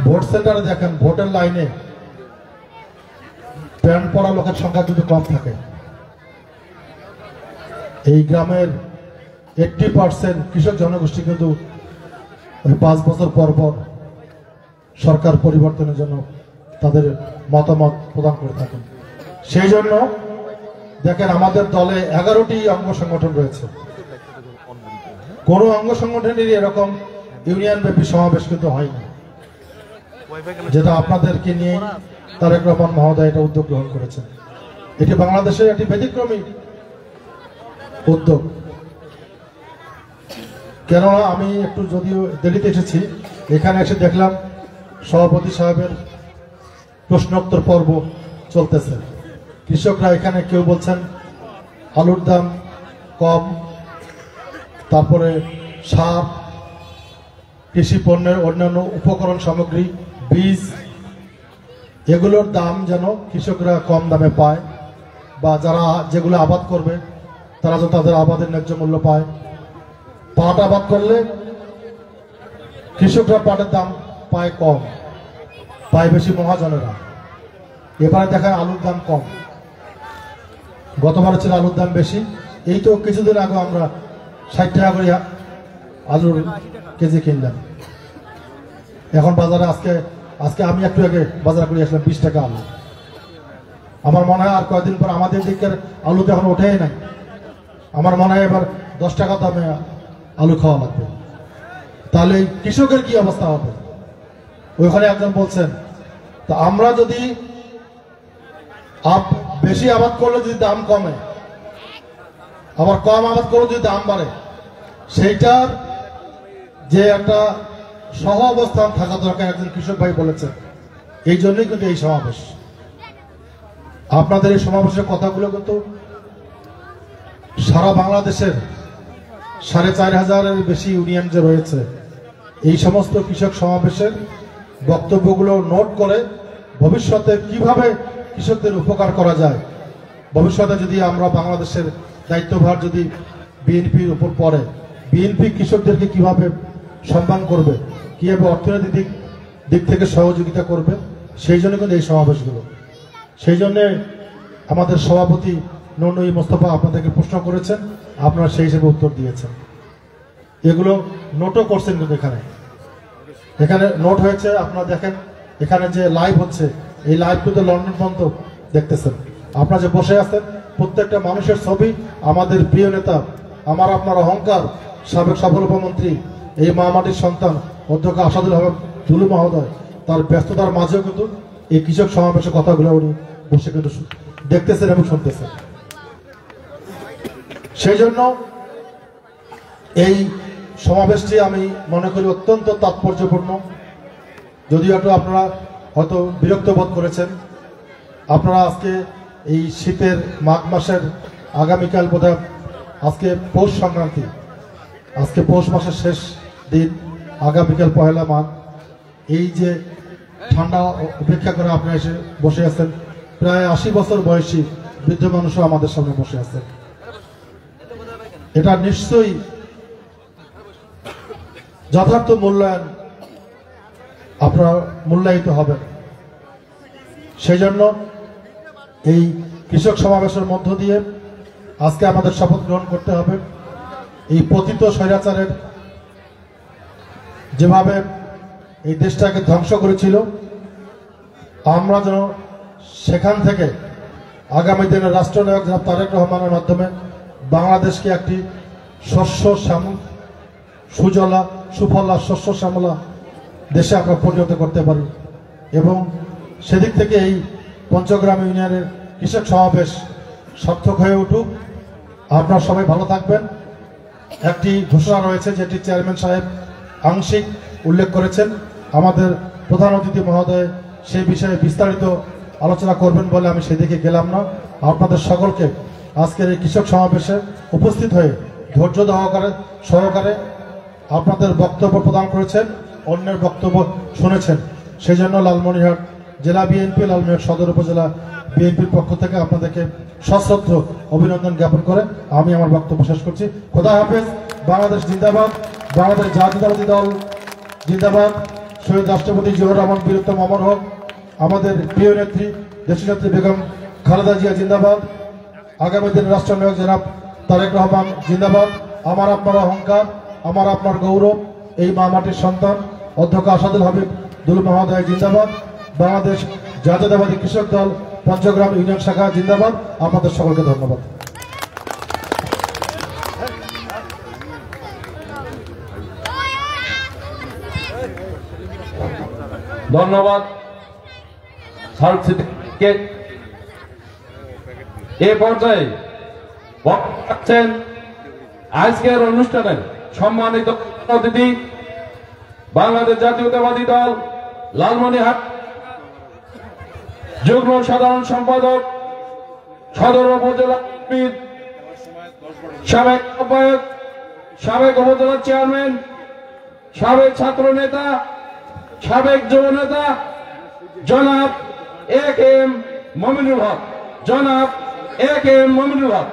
ভোট সেন্টারে দেখেন, ভোটের লাইনে প্যান্ট পরা লোকের সংখ্যা কিন্তু কম থাকে। এই গ্রামের 80% কৃষক জনগোষ্ঠী কিন্তু 5 বছর পর পর সরকার পরিবর্তনের জন্য তাদের মতামত প্রদান করে থাকেন। সেই জন্য দেখেন আমাদের দলে 11টি অঙ্গ সংগঠন রয়েছে। কোন অঙ্গ সংগঠনেরই এরকম ইউনিয়ন ব্যাপী সমাবেশ কিন্তু হয়নি, যেটা আপনাদেরকে নিয়ে তারেক রহমান মহোদয় এটা উদ্যোগ গ্রহণ করেছেন। এটি বাংলাদেশের একটি ব্যতিক্রমী উদ্যোগ। কেননা আমি একটু যদিও দেরিতে এসেছি, এখানে এসে দেখলাম সভাপতি সাহেবের প্রশ্নোত্তর পর্ব চলতেছে। কৃষকরা এখানে কেউ বলছেন আলুর দাম কম, তারপরে সার, কৃষি পণ্যের অন্যান্য উপকরণ সামগ্রী, বীজ, এগুলোর দাম যেন কৃষকরা কম দামে পায়, বা যারা যেগুলো আবাদ করবে তারা যেন তাদের আবাদের ন্যায্য মূল্য পায়। পাট আবাদ করলে কৃষকরা পাটের দাম পায় কম, পায় বেশি মহাজনেরা। এবারে দেখায় আলুর দাম কম, গতবারে ছিল আলুর দাম বেশি। এই তো কিছুদিন আগে আমরা 60 টাকা করে আলুর কেজি কিনলাম। এখন বাজারে আজকে আমি একটু আগে বাজার করে আসলাম 20 টাকা আলু। আমার মনে হয় আর কয়েকদিন পর আমাদের দিকের আলু তো এখন ওঠেই নাই। আমার মনে হয় এবার 10 টাকা দামে আলু খাওয়া লাগবে। তাহলে কৃষকের কি অবস্থা হবে? ওইখানে একজন বলছেন তা আমরা যদি বেশি আবাদ করলে যদি দাম কমে, আবার কম আবাদ করলে যদি দাম বাড়ে, সেইটার যে একটা সহ অবস্থান থাকা দরকার একজন কৃষক ভাই বলেছেন। এই জন্যই কিন্তু এই সমাবেশ। আপনাদের এই সমাবেশের কথাগুলো কিন্তু সারা বাংলাদেশের 4,500-এর বেশি ইউনিয়ন যে রয়েছে, এই সমস্ত কৃষক সমাবেশের বক্তব্যগুলো নোট করে ভবিষ্যতে কিভাবে কৃষকদের উপকার করা যায়, ভবিষ্যতে যদি আমরা বাংলাদেশের দায়িত্বভার যদি বিএনপির উপর পড়ে, বিএনপি কৃষকদেরকে কিভাবে সম্মান করবে, কিভাবে অর্থনৈতিক দিক থেকে সহযোগিতা করবে, সেই জন্য কিন্তু এই সমাবেশগুলো। সেই জন্য আমাদের সভাপতি নূর মোস্তফা আপনাদেরকে প্রশ্ন করেছেন, আপনারা সেই হিসেবে উত্তর দিয়েছেন। এগুলো নোটও করছেন কিন্তু এখানে নোট হয়েছে। আপনারা দেখেন এখানে যে লাইভ হচ্ছে, এই লাইভ কিন্তু লন্ডন পর্যন্ত দেখতেছেন। আপনারা যে বসে আছেন প্রত্যেকটা মানুষের ছবি, আমাদের প্রিয় নেতা, আমার আপনার অহংকার, সাবেক সফল উপমন্ত্রী, এই মহামাটির সন্তান অধ্যক্ষ আসাদুল হক দুলু মহোদয়, তার ব্যস্ততার মাঝেও কিন্তু এই কৃষক সমাবেশের কথাগুলো উনি বসে কিন্তু দেখতেছেন এবং শুনতেছেন। সেই জন্য এই সমাবেশটি আমি মনে করি অত্যন্ত তাৎপর্যপূর্ণ। যদিও একটু আপনারা হয়তো বিরক্ত বোধ করেছেন, আপনারা আজকে এই শীতের মাঘ মাসের আগামীকাল বোধহয় আজকে পৌষ সংক্রান্তি, আজকে পৌষ মাসের শেষ দিন, আগামীকাল 1 মাঘ। এই যে ঠান্ডা উপেক্ষা করে আপনারা এসে বসে আছেন, প্রায় 80 বছর বয়সী বৃদ্ধ মানুষও আমাদের সামনে বসে আছেন। এটা নিশ্চয়ই যথার্থ মূল্যায়ন, আপনারা মূল্যায়িত হবেন। সেই জন্য এই কৃষক সমাবেশের মধ্য দিয়ে আজকে আমাদের শপথ গ্রহণ করতে হবে। এই পতিত স্বৈরাচারের যেভাবে এই দেশটাকে ধ্বংস করেছিল, আমরা যেন সেখান থেকে আগামী দিনে রাষ্ট্রনায়ক জনাব তারেক রহমানের মাধ্যমে বাংলাদেশকে একটি সুজলা সুফলা শস্য শ্যামলা দেশে আমরা পরিণত করতে পারি। এবং সেদিক থেকে এই পঞ্চগ্রাম ইউনিয়নের কৃষক সমাবেশ সার্থক হয়ে উঠুক। আপনারা সবাই ভালো থাকবেন। একটি ঘোষণা রয়েছে যেটি চেয়ারম্যান সাহেব আংশিক উল্লেখ করেছেন, আমাদের প্রধান অতিথি মহোদয় সেই বিষয়ে বিস্তারিত আলোচনা করবেন বলে আমি সেদিকে গেলাম না। আপনাদের সকলকে আজকের এই কৃষক সমাবেশে উপস্থিত হয়ে ধৈর্য সহকারে আপনাদের বক্তব্য প্রদান করেছেন, অন্যের বক্তব্য শুনেছেন, সেই জন্য লালমনিরহাট জেলা বিএনপি, লালমনিরহাট সদর উপজেলা বিএনপির পক্ষ থেকে আপনাদেরকে সশ্রদ্ধ অভিনন্দন জ্ঞাপন করে আমি আমার বক্তব্য শেষ করছি। খোদা হাফেজ। বাংলাদেশ জিন্দাবাদ, বাংলাদেশ জাতীয়তাবাদী দল জিন্দাবাদ, শহীদ রাষ্ট্রপতি জিয়াউর রহমান বীরত্তম অমর হোক, আমাদের প্রিয় নেত্রী দেশনেত্রী বেগম খালেদা জিয়া জিন্দাবাদ, আগামী দিন রাষ্ট্রনায়ক জনাব তারেক রহমান জিন্দাবাদ। আমার আপনার অহংকার, আমার আপনার গৌরব, এই মা মাটির সন্তান অধ্যক্ষ আসাদুল হাবিব দুলু মহোদয় জিন্দাবাদ। বাংলাদেশ জাতীয়তাবাদী কৃষক দল পঞ্চগ্রাম ইউনিয়ন শাখা জিন্দাবাদ। আপনাদের সকলকে ধন্যবাদ। ধন্যবাদ স্যার সিদ্দিককে। এ পর্যায়ে বক্তব্য রাখছেন আজকের অনুষ্ঠানের সম্মানিত অতিথি বাংলাদেশ জাতীয়তাবাদী দল লালমনিরহাট যুগ্ম সাধারণ সম্পাদক, সদর উপজেলা সাবেক আহ্বায়ক, সাবেক উপজেলা চেয়ারম্যান, সাবেক ছাত্র নেতা, সাবেক যুব নেতা জনাব এ.কে.এম. মমিনুল হক। জনাব এ.কে.এম. মমিনুল হক।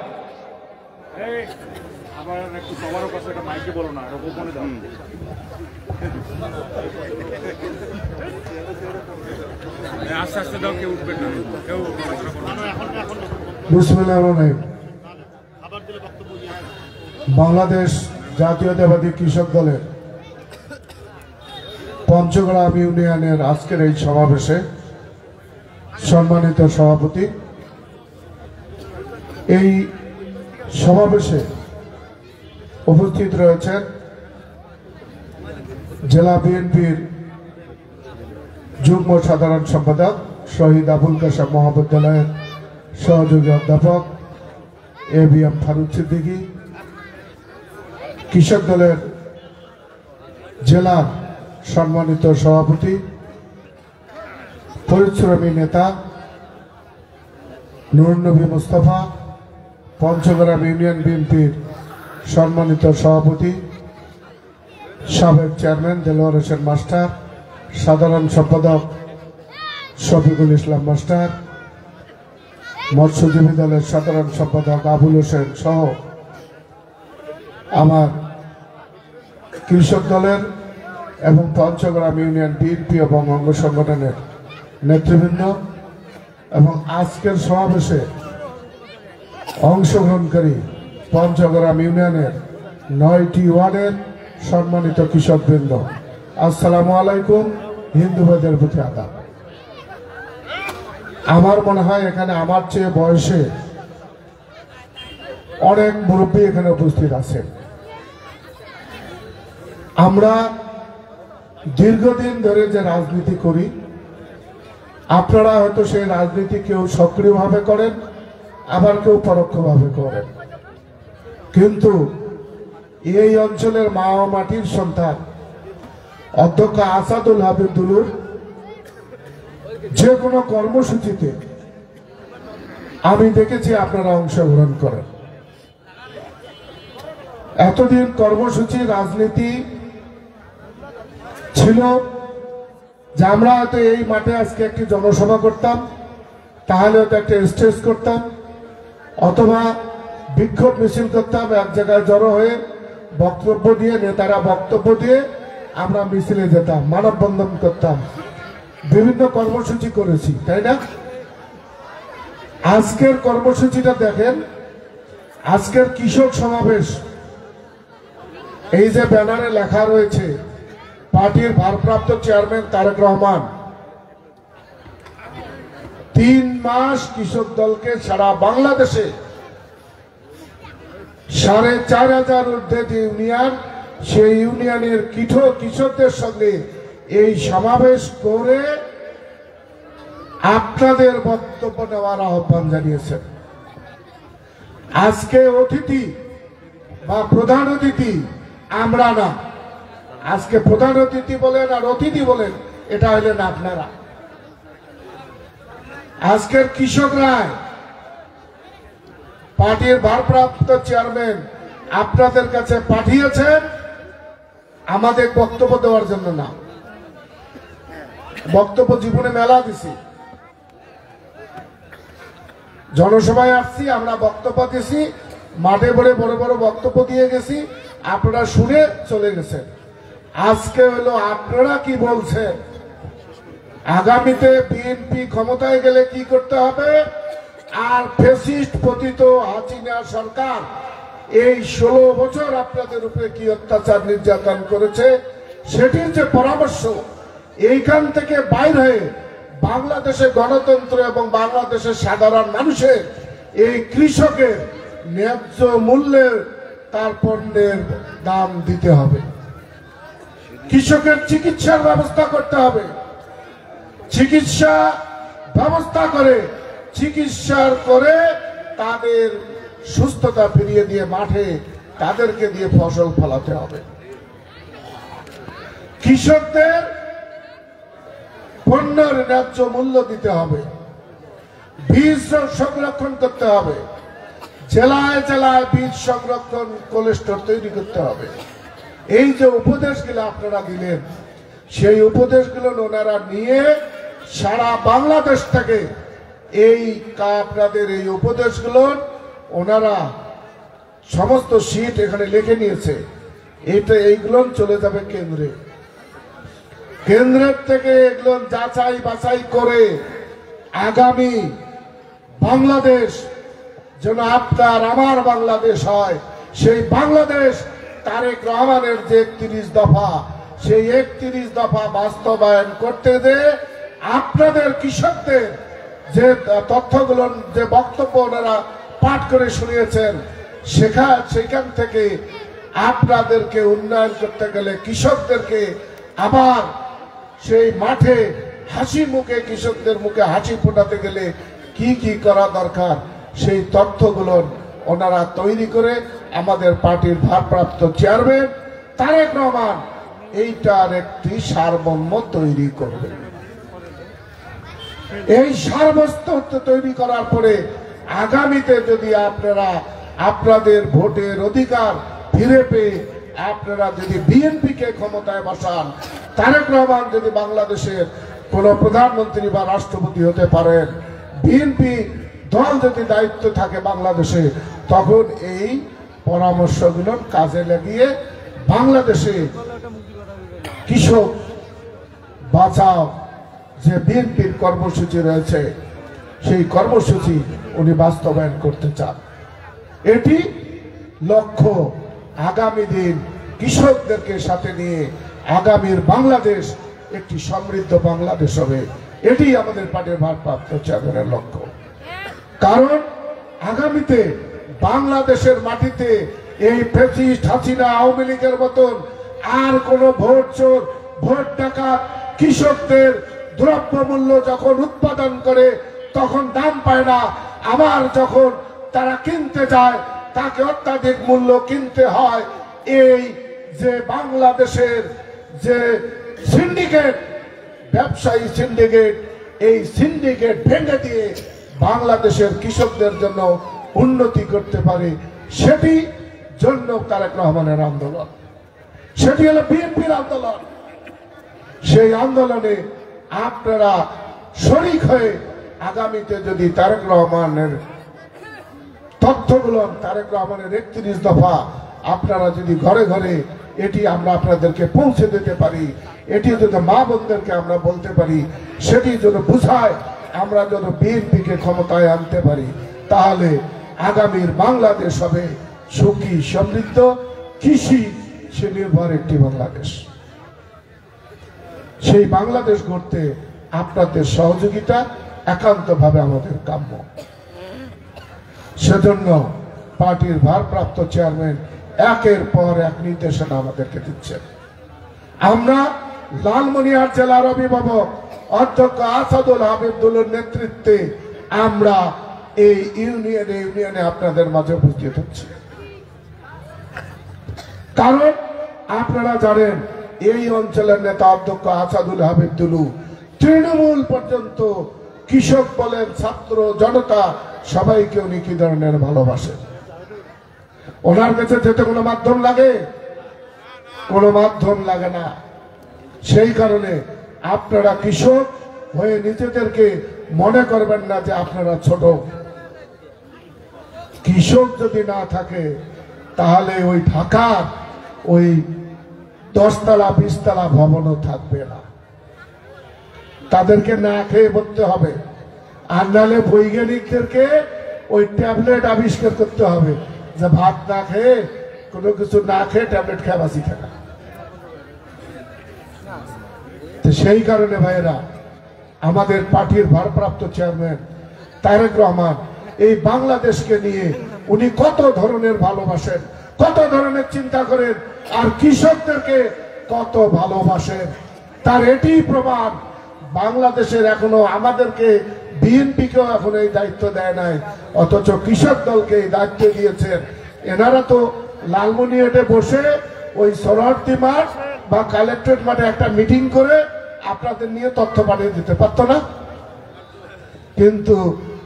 আস্তে আস্তে দাও, কেউ উঠবে না, কেউ বিসমিল্লাহির রহমানির রহিম। বাংলাদেশ জাতীয়তাবাদী কৃষক দলের পঞ্চগ্রাম ইউনিয়নের আজকের এই সমাবেশে সম্মানিত সভাপতি, এই সমাবেশে উপস্থিত রয়েছেন জেলা বিএনপির যুগ্ম সাধারণ সম্পাদক শহীদ আবুল কাসেম মহাবিদ্যালয়ের সহযোগী অধ্যাপক এ.বি.এম. ফারুক সিদ্দিকী, কৃষক দলের জেলার সম্মানিত সভাপতি, পরিশ্রমী নেতা নুরুন্নবী মুস্তফা, পঞ্চগ্রাম ইউনিয়ন বিএনপির সম্মানিত সভাপতি, সাবেক চেয়ারম্যান দেলোয়ার হোসেন মাস্টার, সাধারণ সম্পাদক শফিকুল ইসলাম মাস্টার, মৎস্যজীবী দলের সাধারণ সম্পাদক আবুল হোসেন সহ আমার কৃষক দলের এবং পঞ্চগ্রাম ইউনিয়ন বিএনপি এবং অঙ্গ সংগঠনের নেতৃবৃন্দ এবং আজকের সমাবেশে অংশগ্রহণকারী পঞ্চগ্রাম ইউনিয়নের 9টি ওয়ার্ডের সম্মানিত কৃষকবৃন্দ, আসসালামু আলাইকুম। হিন্দু ভাইদের প্রতি আদাব। আমার মনে হয় এখানে আমার চেয়ে বয়সে অনেক মুরব্বী এখানে উপস্থিত আছেন। আমরা দীর্ঘদিন ধরে যে রাজনীতি করি, আপনারা হয়তো সেই রাজনীতি কেউ সক্রিয়ভাবে করেন, আবার কেউ পরোক্ষভাবে করেন, কিন্তু এই অঞ্চলের মা ও মাটির সন্তান অধ্যক্ষ আসাদুল হাবিব দুলুর যে কোনো কর্মসূচিতে আমি দেখেছি আপনারা অংশগ্রহণ করেন। এতদিন কর্মসূচি রাজনীতি ছিল যে আমরা হয়তো এই মাঠে আজকে একটি জনসভা করতাম, তাহলে হয়তো একটা স্টেজ করতাম, অথবা বিক্ষোভ মিছিল করতাম, এক জায়গায় জড়ো হয়ে বক্তব্য দিয়ে, নেতারা বক্তব্য দিয়ে আমরা মিছিলে যেতাম, মানববন্ধন করতাম, বিভিন্ন কর্মসূচি করেছি, তাই না? আজকের কর্মসূচিটা দেখেন, আজকের কৃষক সমাবেশ, এই যে ব্যানারে লেখা রয়েছে পার্টির ভারপ্রাপ্ত চেয়ারম্যান তারেক রহমান 3 মাস কৃষক দলকে সারা বাংলাদেশে 4,500 ঊর্ধ্বে যে ইউনিয়ন, সেই ইউনিয়নের কৃষকদের সঙ্গে এই সমাবেশ করে আপনাদের বক্তব্য নেওয়ার আহ্বান জানিয়েছেন। আজকে অতিথি বা প্রধান অতিথি আমরা না, আজকে প্রধান অতিথি বলেন আর অতিথি বলেন এটা হলেন আপনারা। আজকের কৃষকরা পার্টির ভারপ্রাপ্ত চেয়ারম্যান আপনাদের কাছে পাঠিয়েছেন আমাদের বক্তব্য দেওয়ার জন্য না। বক্তব্য জীবনে মেলা দিছি, জনসভায় আসছি, আমরা বক্তব্য দিছি, মাঠে ভরে বড় বড় বক্তব্য দিয়ে গেছি, আপনারা শুনে চলে গেছেন। আজকে হলো আপনারা কি বলছেন, আগামীতে বিএনপি ক্ষমতায় গেলে কি করতে হবে, আর ফ্যাসিস্ট পতিত হাসিনা সরকার এই 16 বছর আপনাদের উপরে কি অত্যাচার নির্যাতন করেছে সেটির যে পরামর্শ, এইখান থেকে বাইর হয়ে বাংলাদেশে গণতন্ত্র এবং বাংলাদেশের সাধারণ মানুষের এই কৃষকের ন্যায্য মূল্যের তার পণ্যের দাম দিতে হবে, কৃষকের চিকিৎসার ব্যবস্থা করতে হবে, চিকিৎসা ব্যবস্থা করে চিকিৎসার করে তাদের সুস্থতা ফিরিয়ে দিয়ে মাঠে তাদেরকে দিয়ে ফসল ফলাতে হবে, কৃষকদের পণ্যের ন্যায্য মূল্য দিতে হবে, বীজ সংরক্ষণ করতে হবে, জেলায় জেলায় বীজ সংরক্ষণ কোল্ড স্টোর তৈরি করতে হবে। এই যে উপদেশগুলো আপনারা দিলেন, সেই উপদেশগুলো ওনারা নিয়ে সারা বাংলাদেশ থেকে এই আপনাদের এই উপদেশগুলো ওনারা সমস্ত শীট এখানে লিখে নিয়েছে, এইগুলো চলে যাবে কেন্দ্রে, কেন্দ্রের থেকে এগুলো যাচাই বাছাই করে আগামী বাংলাদেশ যেন আপনার আমার বাংলাদেশ হয়, সেই বাংলাদেশ তারেক রহমানের যে 31 দফা, সেই 31 দফা বাস্তবায়ন করতে দে আপনাদের কৃষকদের যে তথ্যগুলো যে বক্তব্য ওনারা পাঠ করে শুনিয়েছেন সেখান থেকে আপনাদেরকে উন্নয়ন করতে গেলে কৃষকদেরকে আবার সেই মাঠে হাসি মুখে কৃষকদের মুখে হাসি ফোটাতে গেলে কি কি করা দরকার সেই তথ্যগুলো ওনারা তৈরি করে আমাদের পার্টির ভারপ্রাপ্ত চেয়ারম্যান তারেক রহমান এইটার একটি সারমর্ম তৈরি করবে। এই সারবস্তু তৈরি করার পরে আগামীতে যদি আপনারা আপনাদের ভোটের অধিকার ফিরে পেয়ে আপনারা যদি বিএনপিকে ক্ষমতায় বসান, তারেক রহমান যদি বাংলাদেশের কোন প্রধানমন্ত্রী বা রাষ্ট্রপতি হতে পারেন, বিএনপি দল যদি দায়িত্ব থাকে বাংলাদেশে, তখন এই পরামর্শগুলো কাজে লাগিয়ে বাংলাদেশে কৃষক বাঁচাও যে বিএনপির কর্মসূচি রয়েছে সেই কর্মসূচি উনি বাস্তবায়ন করতে চান। এটি লক্ষ্য আগামী দিন কৃষকদেরকে সাথে নিয়ে আগামীর বাংলাদেশ একটি সমৃদ্ধ বাংলাদেশ হবে, এটি আমাদের পার্টির ভারপ্রাপ্ত চেয়ারম্যানের লক্ষ্য। কারণ আগামীতে বাংলাদেশের মাটিতে এই ফ্যাসিস্ট হাসিনা আওয়ামী লীগের মতন আর কোন ভোট চোর ভোট ডাকাত কৃষকদের দ্রব্যমূল্য যখন উৎপাদন করে তখন দাম পায় না, আবার যখন তারা কিনতে যায় তাকে অত্যাধিক মূল্য কিনতে হয়। এই যে বাংলাদেশের যে সিন্ডিকেট, ব্যবসায়ী সিন্ডিকেট, এই সিন্ডিকেট ভেঙে দিয়ে বাংলাদেশের কৃষকদের জন্য উন্নতি করতে পারে, সেটি জন্য তারেক রহমানের আন্দোলন, সেটি হলো বিএনপির আন্দোলন। সেই আন্দোলনে আপনারা শরিক হয়ে আগামীতে যদি তারেক রহমানের তথ্যগুলো, তারেক রহমানের 31 দফা আপনারা যদি ঘরে ঘরে এটি আমরা আপনাদেরকে পৌঁছে দিতে পারি, এটি যদি মা বোনদেরকে আমরা বলতে পারি, সেটি যদি বুঝায় আমরা যদি বিএনপিকে ক্ষমতায় আনতে পারি, তাহলে আগামীর বাংলাদেশ হবে সুখী সমৃদ্ধ কৃষি সে নির্ভর একটি বাংলাদেশ। সেই বাংলাদেশ গড়তে আপনাদের সহযোগিতা একান্তভাবে আমাদের কাম্য। সেজন্য পার্টির ভারপ্রাপ্ত চেয়ারম্যান একের পর এক নির্দেশনা আমাদেরকে দিচ্ছেন। আমরা লালমনিরহাট জেলার অভিভাবক অধ্যক্ষ আসাদুল হাবিবুল্লাহর নেতৃত্বে আমরা এই ইউনিয়নে আপনাদের মাঝে উপস্থিত হচ্ছি। কারণ আপনারা জানেন এই অঞ্চলের নেতা অধ্যক্ষ আসাদুল হাবিবুল্লাহ তৃণমূল পর্যন্ত কৃষক বলেন, ছাত্র জনতা সবাইকে উনি কি ধরনের ভালোবাসেন। ওনার কাছে যেতে কোনো মাধ্যম লাগে? কোনো মাধ্যম লাগে না। সেই কারণে আপনারা কৃষক হয়ে নিজেদেরকে মনে করবেন না যে আপনারা ছোট। কৃষক যদি না থাকে তাহলে ওই ঢাকার ওই 10 তলা 20 তলা ভবনও থাকবে না। তাদেরকে না খেয়ে বলতে হবে, আর নাহলে বৈজ্ঞানিকদেরকে ওই ট্যাবলেট আবিষ্কার করতে হবে যে ভাত না খেয়ে, কোনো কিছু না খেয়ে ট্যাবলেট খেয়ে বাঁচি থাকা। তো সেই কারণে ভাইয়েরা, আমাদের পার্টির ভারপ্রাপ্ত চেয়ারম্যান তারেক রহমান এই বাংলাদেশকে নিয়ে উনি কত ধরনের ভালোবাসেন, কত ধরনের চিন্তা করেন, আর কৃষকদেরকে কত ভালোবাসেন, তার এটি প্রমাণ। বাংলাদেশের এখনো আমাদেরকে বিএনপিকেও এখন এই দায়িত্ব দেয় নাই, অথচ কৃষক দলকে এই দায়িত্ব দিয়েছেন। এনারা তো লালমনিরহাটে বসে ওই সরোয়ার্দী মাঠ বা কালেক্টরেট মাঠে একটা মিটিং করে আপনাদের নিয়ে তথ্য পাঠিয়ে দিতে পারত না? কিন্তু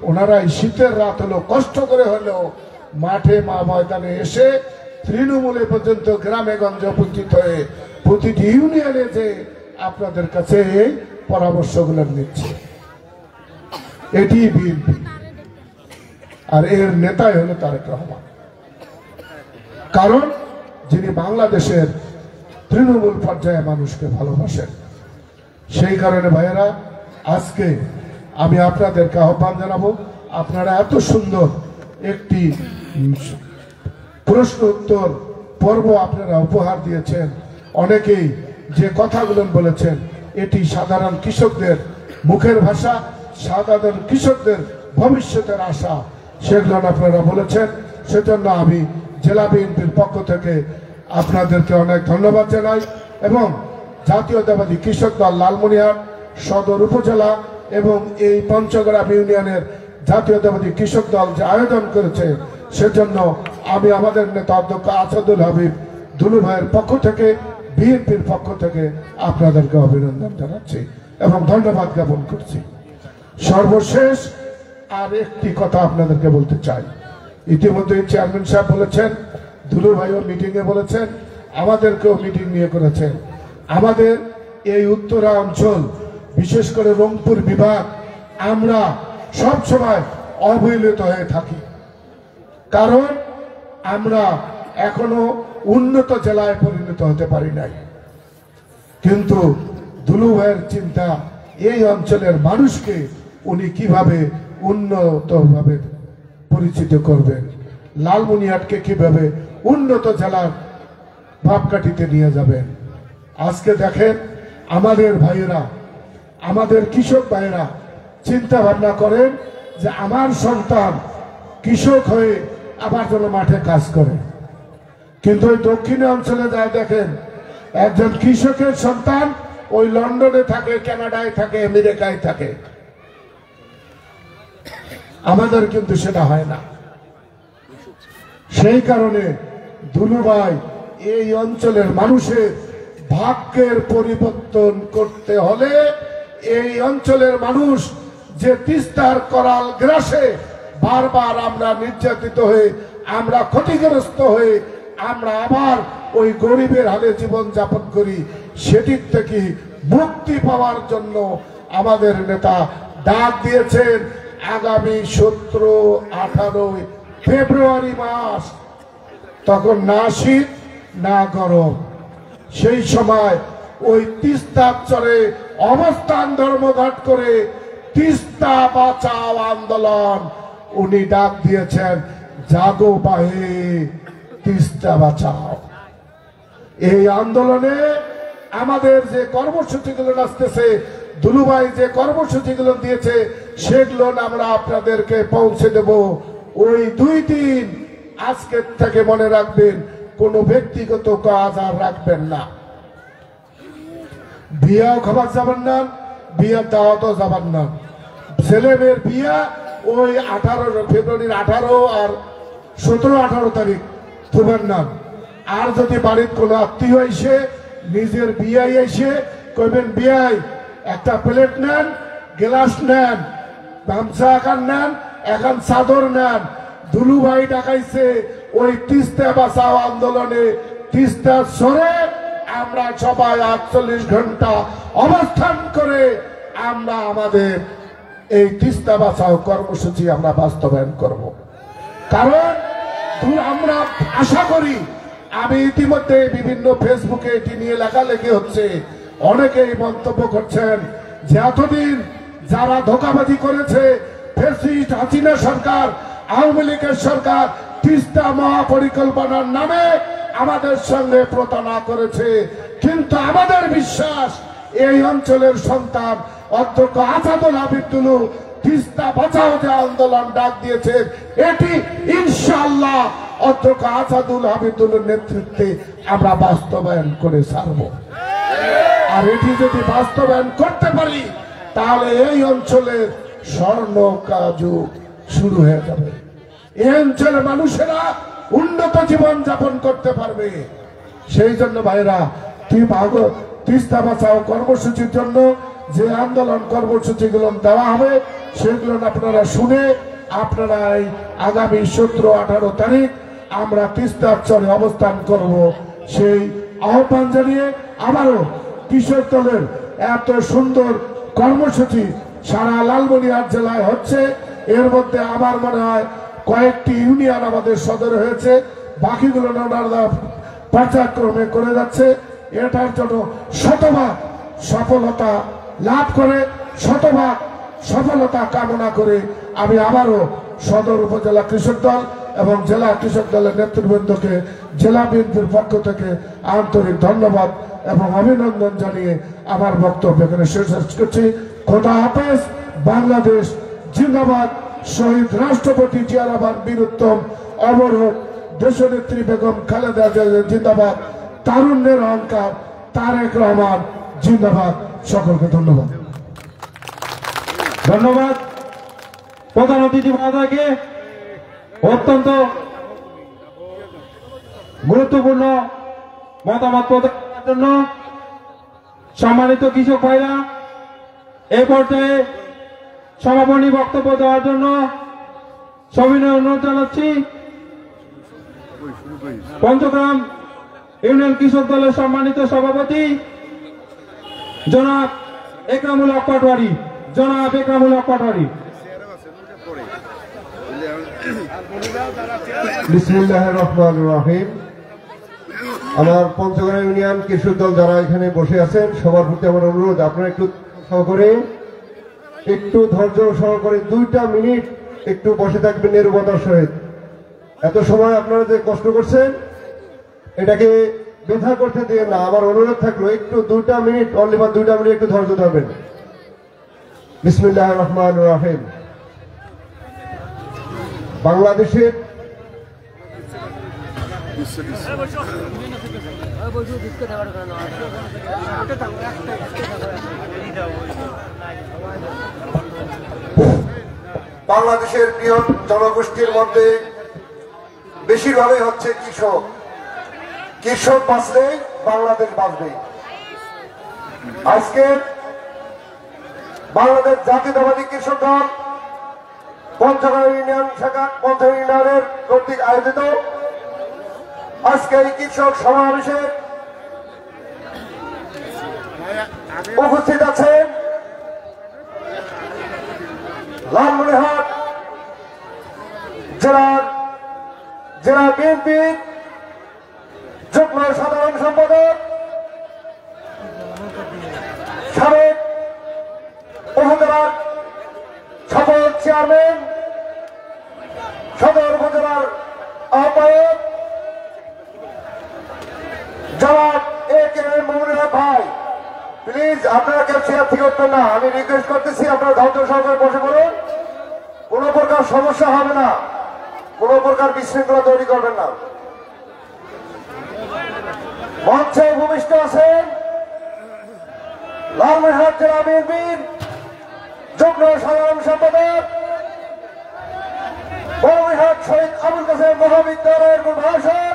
ওনারা এই শীতের রাত হলো কষ্ট করে হলেও মাঠে ময়দানে এসে তৃণমূলে পর্যন্ত গ্রামে গঞ্জে উপস্থিত হয়ে প্রতিটি ইউনিয়নে যে আপনাদের কাছে এই পরামর্শগুলো নিচ্ছে। এটি বিএনপি, আর এর নেতাই হলো তারেক রহমান। কারণ যিনি বাংলাদেশের তৃণমূল পর্যায়ে মানুষকে ভালোবাসেন। সেই কারণে ভাইয়েরা, আজকে আমি আপনাদেরকে আহ্বান জানাবো, আপনারা এত সুন্দর একটি প্রশ্ন উত্তর পর্ব আপনারা উপহার দিয়েছেন। অনেকেই যে কথাগুলো বলেছেন এটি সাধারণ কৃষকদের মুখের ভাষা, সাধারণ কৃষকদের ভবিষ্যতের আশা, সেগুলো আপনারা বলেছেন। সেজন্য আমি জেলা বিএনপির পক্ষ থেকে আপনাদেরকে অনেক ধন্যবাদ জানাই এবং জাতীয়তাবাদী কৃষক দল লালমনিরহাট সদর উপজেলা এবং এই পঞ্চগ্রাম ইউনিয়নের জাতীয়তাবাদী কৃষক দল যে আয়োজন করেছে, সেজন্য আমি আমাদের নেতা অধ্যক্ষ আসাদুল হাবিব দুলু ভাইয়ের পক্ষ থেকে, বিএনপির পক্ষ থেকে আপনাদেরকে অভিনন্দন জানাচ্ছি এবং ধন্যবাদ জ্ঞাপন করছি। সর্বশেষ আর একটি কথা আপনাদেরকে বলতে চাই। ইতিমধ্যে চেয়ারম্যান সাহেব বলেছেন, দুলু ভাইও মিটিংয়ে বলেছেন, আমাদেরকেও মিটিং নিয়ে করেছেন। আমাদের এই উত্তরা অঞ্চল, বিশেষ করে রংপুর বিভাগ, আমরা সব সময় অবহেলিত হয়ে থাকি। কারণ আমরা এখনো উন্নত জেলায় পরিণত হতে পারি নাই। কিন্তু দুলু ভাইয়ের চিন্তা, এই অঞ্চলের মানুষকে উনি কিভাবে উন্নতভাবে পরিচিত করবেন, লালমনিরহাটকে কিভাবে উন্নত জেলার ভাবকাঠিতে নিয়ে যাবেন। আজকে দেখেন আমাদের ভাইয়েরা, আমাদের কৃষক ভাইয়েরা চিন্তা ভাবনা করেন যে আমার সন্তান কৃষক হয়ে আবার যেন মাঠে কাজ করে। কিন্তু ওই দক্ষিণ অঞ্চলে যায় দেখেন একজন কৃষকের সন্তান ওই লন্ডনে থাকে, কানাডায় থাকে, আমেরিকায় থাকে। আমাদের কিন্তু সেটা হয় না। সেই কারণে দুলু ভাই এই অঞ্চলের মানুষের ভাগ্যের পরিবর্তন করতে হলে এই অঞ্চলের মানুষ যে তিস্তার করাল গ্রাসে বারবার আমরা নির্যাতিত হয়ে, আমরা ক্ষতিগ্রস্ত হয়ে আমরা আবার ওই গরিবের হালে জীবন যাপন করি, সেটির থেকে মুক্তি পাওয়ার জন্য আমাদের নেতা ডাক দিয়েছেন আগামী 17-18 ফেব্রুয়ারি মাস। তখন না শীত না গরম, সেই সময় ওই তিস্তার চরে অবস্থান ধর্মঘট করে তিস্তা বাঁচাও আন্দোলন উনি ডাক দিয়েছেন, জাগো বাহে তিস্তা বাঁচাও। এই আন্দোলনে আমাদের যে কর্মসূচিগুলো আসতেছে, দুলুভাই যে কর্মসূচিগুলো দিয়েছে সেগুলো আমরা আপনাদেরকে পৌঁছে দেব। ওই 2 দিন আজকের থেকে মনে রাখবেন, কোনো ব্যক্তিগত কাজ আর রাখবেন না। বিয়াও খাবার যাবেন না, বিয়ার দাওয়াতও যাবেন না। ছেলে মেয়ের বিয়া ওই 18 ফেব্রুয়ারির 18 আর 17-18 তারিখ থুবেন না। আর যদি বাড়ির কোনো আত্মীয় এসে নিজের বিয়াই এসে কইবেন, বিয়াই একটা প্লেট নেন, গ্লাস নেন, গামছা একান নেন, এখন চাদর নেন। দুলুভাই ডাকাইছে ওই তিস্তা বাঁচাও আন্দোলনে তিস্তা সরে আমরা সবাই 48 ঘন্টা অবস্থান করে আমরা আমাদের এই তিস্তা বাঁচাও কর্মসূচি আমরা বাস্তবায়ন করব। কারণ আমরা আশা করি, আমি ইতিমধ্যে বিভিন্ন ফেসবুকে এটি নিয়ে লেখালেখি হচ্ছে, অনেকেই মন্তব্য করছেন যে এতদিন যারা ধোঁকাবাজি করেছে, ফ্যাসিস্ট হাসিনা সরকার, আওয়ামী লীগের সরকার তিস্তা মহাপরিকল্পনার নামে আমাদের সঙ্গে প্রতারণা করেছে। কিন্তু আমাদের বিশ্বাস, এই অঞ্চলের সন্তান অধ্যক্ষ আসাদুল হাবিবুল তিস্তা বাঁচাও যে আন্দোলন ডাক দিয়েছে, এটি ইনশাআল্লাহ অধ্যক্ষ আসাদুল হাবিবুলের নেতৃত্বে আমরা বাস্তবায়ন করে ছাড়ব। আর এটি যদি বাস্তবায়ন করতে পারি, তাহলে এই অঞ্চলের স্বর্ণ যুগ শুরু হয়ে যাবে। এই অঞ্চলের মানুষেরা উন্নত জীবন যাপন করতে পারবে। সেই জন্য ভাইরা, তিস্তা বাঁচাও কর্মসূচির জন্য যে আন্দোলন কর্মসূচিগুলো দেওয়া হবে সেগুলো আপনারা শুনে আপনারা এই আগামী 17-18 তারিখ আমরা তিস্তার চরে অবস্থান করব, সেই আহ্বান জানিয়ে আবারও কৃষক দলের এত সুন্দর কর্মসূচি সারা লালমনিরহাট জেলায় হচ্ছে। এর মধ্যে আমার মনে হয় কয়েকটি ইউনিয়ন আমাদের সদরে হয়েছে, বাকিগুলো ওনারা পর্যায়ক্রমে করে যাচ্ছে। এটার জন্য শতভাগ সফলতা লাভ করে, শতভাগ সফলতা কামনা করে আমি আবারও সদর উপজেলা কৃষক দল এবং জেলা কৃষক দলের নেতৃবৃন্দকে জেলা বিএনপির পক্ষ থেকে আন্তরিক ধন্যবাদ এবং অভিনন্দন জানিয়ে আমার বক্তব্য এখানে শেষ করছি। খোদা হাফেজ। বাংলাদেশ জিন্দাবাদ। শহীদ রাষ্ট্রপতি জিয়া রহমান বীর উত্তম অমর হোক। দেশনেত্রী বেগম খালেদা জিয়া জিন্দাবাদ। তারুণ্যের অহংকার তারেক রহমান জিন্দাবাদ। সকলকে ধন্যবাদ। ধন্যবাদ প্রধান অতিথি মহোদয়কে অত্যন্ত গুরুত্বপূর্ণ মতামত প্রদানের জন্য। সম্মানিত কৃষক ভাইরা, এই পর্যায়ে সমাপনী বক্তব্য দেওয়ার জন্য সবিনয় অনুরোধ জানাচ্ছি পঞ্চগ্রাম ইউনিয়ন কৃষক দলের সম্মানিত সভাপতি জনাব একরামুল হক পাটোয়ারি। জনাব একরামুল হক পাটোয়ারি। বিসমিল্লাহির রহমানির রহিম। আমার পঞ্চগড় ইউনিয়ন কৃষক দল যারা এখানে বসে আছেন সবার প্রতি আমার অনুরোধ, আপনারা একটু সহকারে একটু ধৈর্য সহকারে 2টা মিনিট একটু বসে থাকবেন নিরবতার সহিত। এত সময় আপনারা যে কষ্ট করছেন এটাকে বৃথা করতে দিয়ে না, আমার অনুরোধ থাকলো একটু 2টা মিনিট, অনলি বা 2টা মিনিট একটু ধৈর্য ধরবেন। বিসমিল্লাহির রহমানির রহিম। বাংলাদেশের বাংলাদেশের বৃহৎ জনগোষ্ঠীর মধ্যে বেশিরভাগই হচ্ছে কৃষক। কৃষক বাঁচলে বাংলাদেশ বাঁচবে। আজকে বাংলাদেশ জাতীয়তাবাদী কৃষক দল পঞ্চগড় ইউনিয়ন শাখা পঞ্চগড় ইউনিয়নের কর্তৃক আয়োজিত আজকে এই কৃষক সমাবেশে উপস্থিত আছেন লালমনিরহাট জেলা বিএনপি যুগ্ম সাধারণ সম্পাদক সাবেক উপজেলার সফল চেয়ারম্যান সদর উপজেলার আহ্বায়ক জনাব এ কে মুমিনুল হক ভাই, প্লিজ আপনারা কেউ চেয়ার থেকে উঠবেন না, আমি রিকোয়েস্ট করতেছি আপনারা ধৈর্য সহকারে বসে পড়ুন, কোনো প্রকার সমস্যা হবে না, কোনো প্রকার বিশৃঙ্খলা তৈরি করবেন না। মঞ্চে ভূমিষ্ঠ আছেন লালমনিরহাট জেলা বিএনপির যুগ্ম সাধারণ সম্পাদক বড়মনিরহাট শহীদ আবুল কাসেম মহাবিদ্যালয়ের প্রভাষক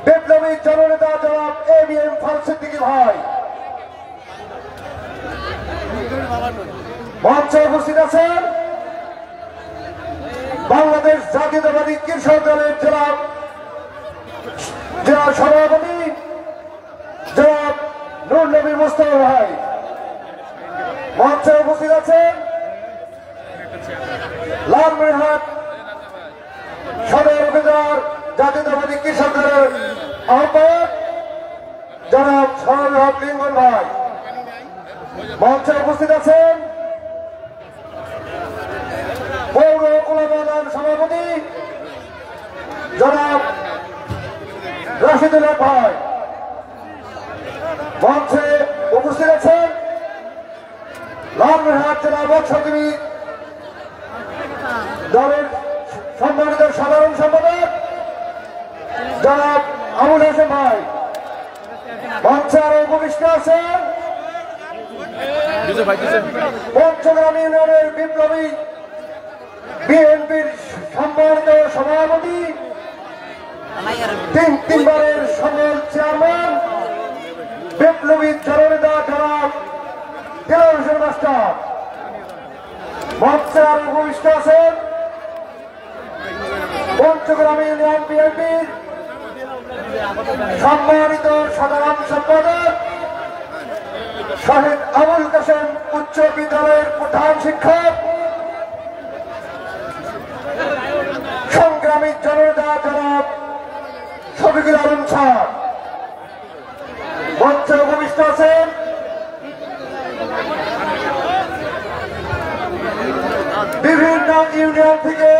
বিপ্লবী জননেতা জনাব ABM ফারুক সিদ্দিকী ভাই। মঞ্চে উপস্থিত আছেন বাংলাদেশ জাতীয়তাবাদী কৃষক দলের জেলা সভাপতি জনাব নূর নবী মুস্তাফা ভাই। মঞ্চে উপস্থিত আছেন লালমনিরহাট সদর উপজেলার জাতীয়তাবাদী কৃষক দলের আহ্বায়ক জনাব সরল হক লিঙ্গন ভাই। মঞ্চে উপস্থিত আছেন পৌর উলামাদান সভাপতি জনাব রাশিদুল হক ভাই। মঞ্চে উপস্থিত আছেন লালমনিরহাট জেলা মৎস্যজীবী দলের সম্মানিত সাধারণ সম্পাদক জনাব আবুল হাসান ভাই। মঞ্চে আরো উপবিষ্ট আছেন পঞ্চগ্রাম ইউনিয়নের বিপ্লবী বিএনপির সম্মানিত সভাপতি তিনবারের সকল চেয়ারম্যান বিপ্লবী জননেতা জনাব দিলওয়ার হোসেন মাস্টার। মঞ্চে আরো উপবিষ্ট আছেন পঞ্চগ্রাম ইউনিয়ন বিএনপির সম্মানিত সাধারণ সম্পাদক শহীদ আবুল কাসেম উচ্চ বিদ্যালয়ের প্রধান শিক্ষক সংগ্রামী জননেতা জনাব শফিকুল আলম স্যার। মঞ্চে উপবিষ্ট আছেন বিভিন্ন ইউনিয়ন থেকে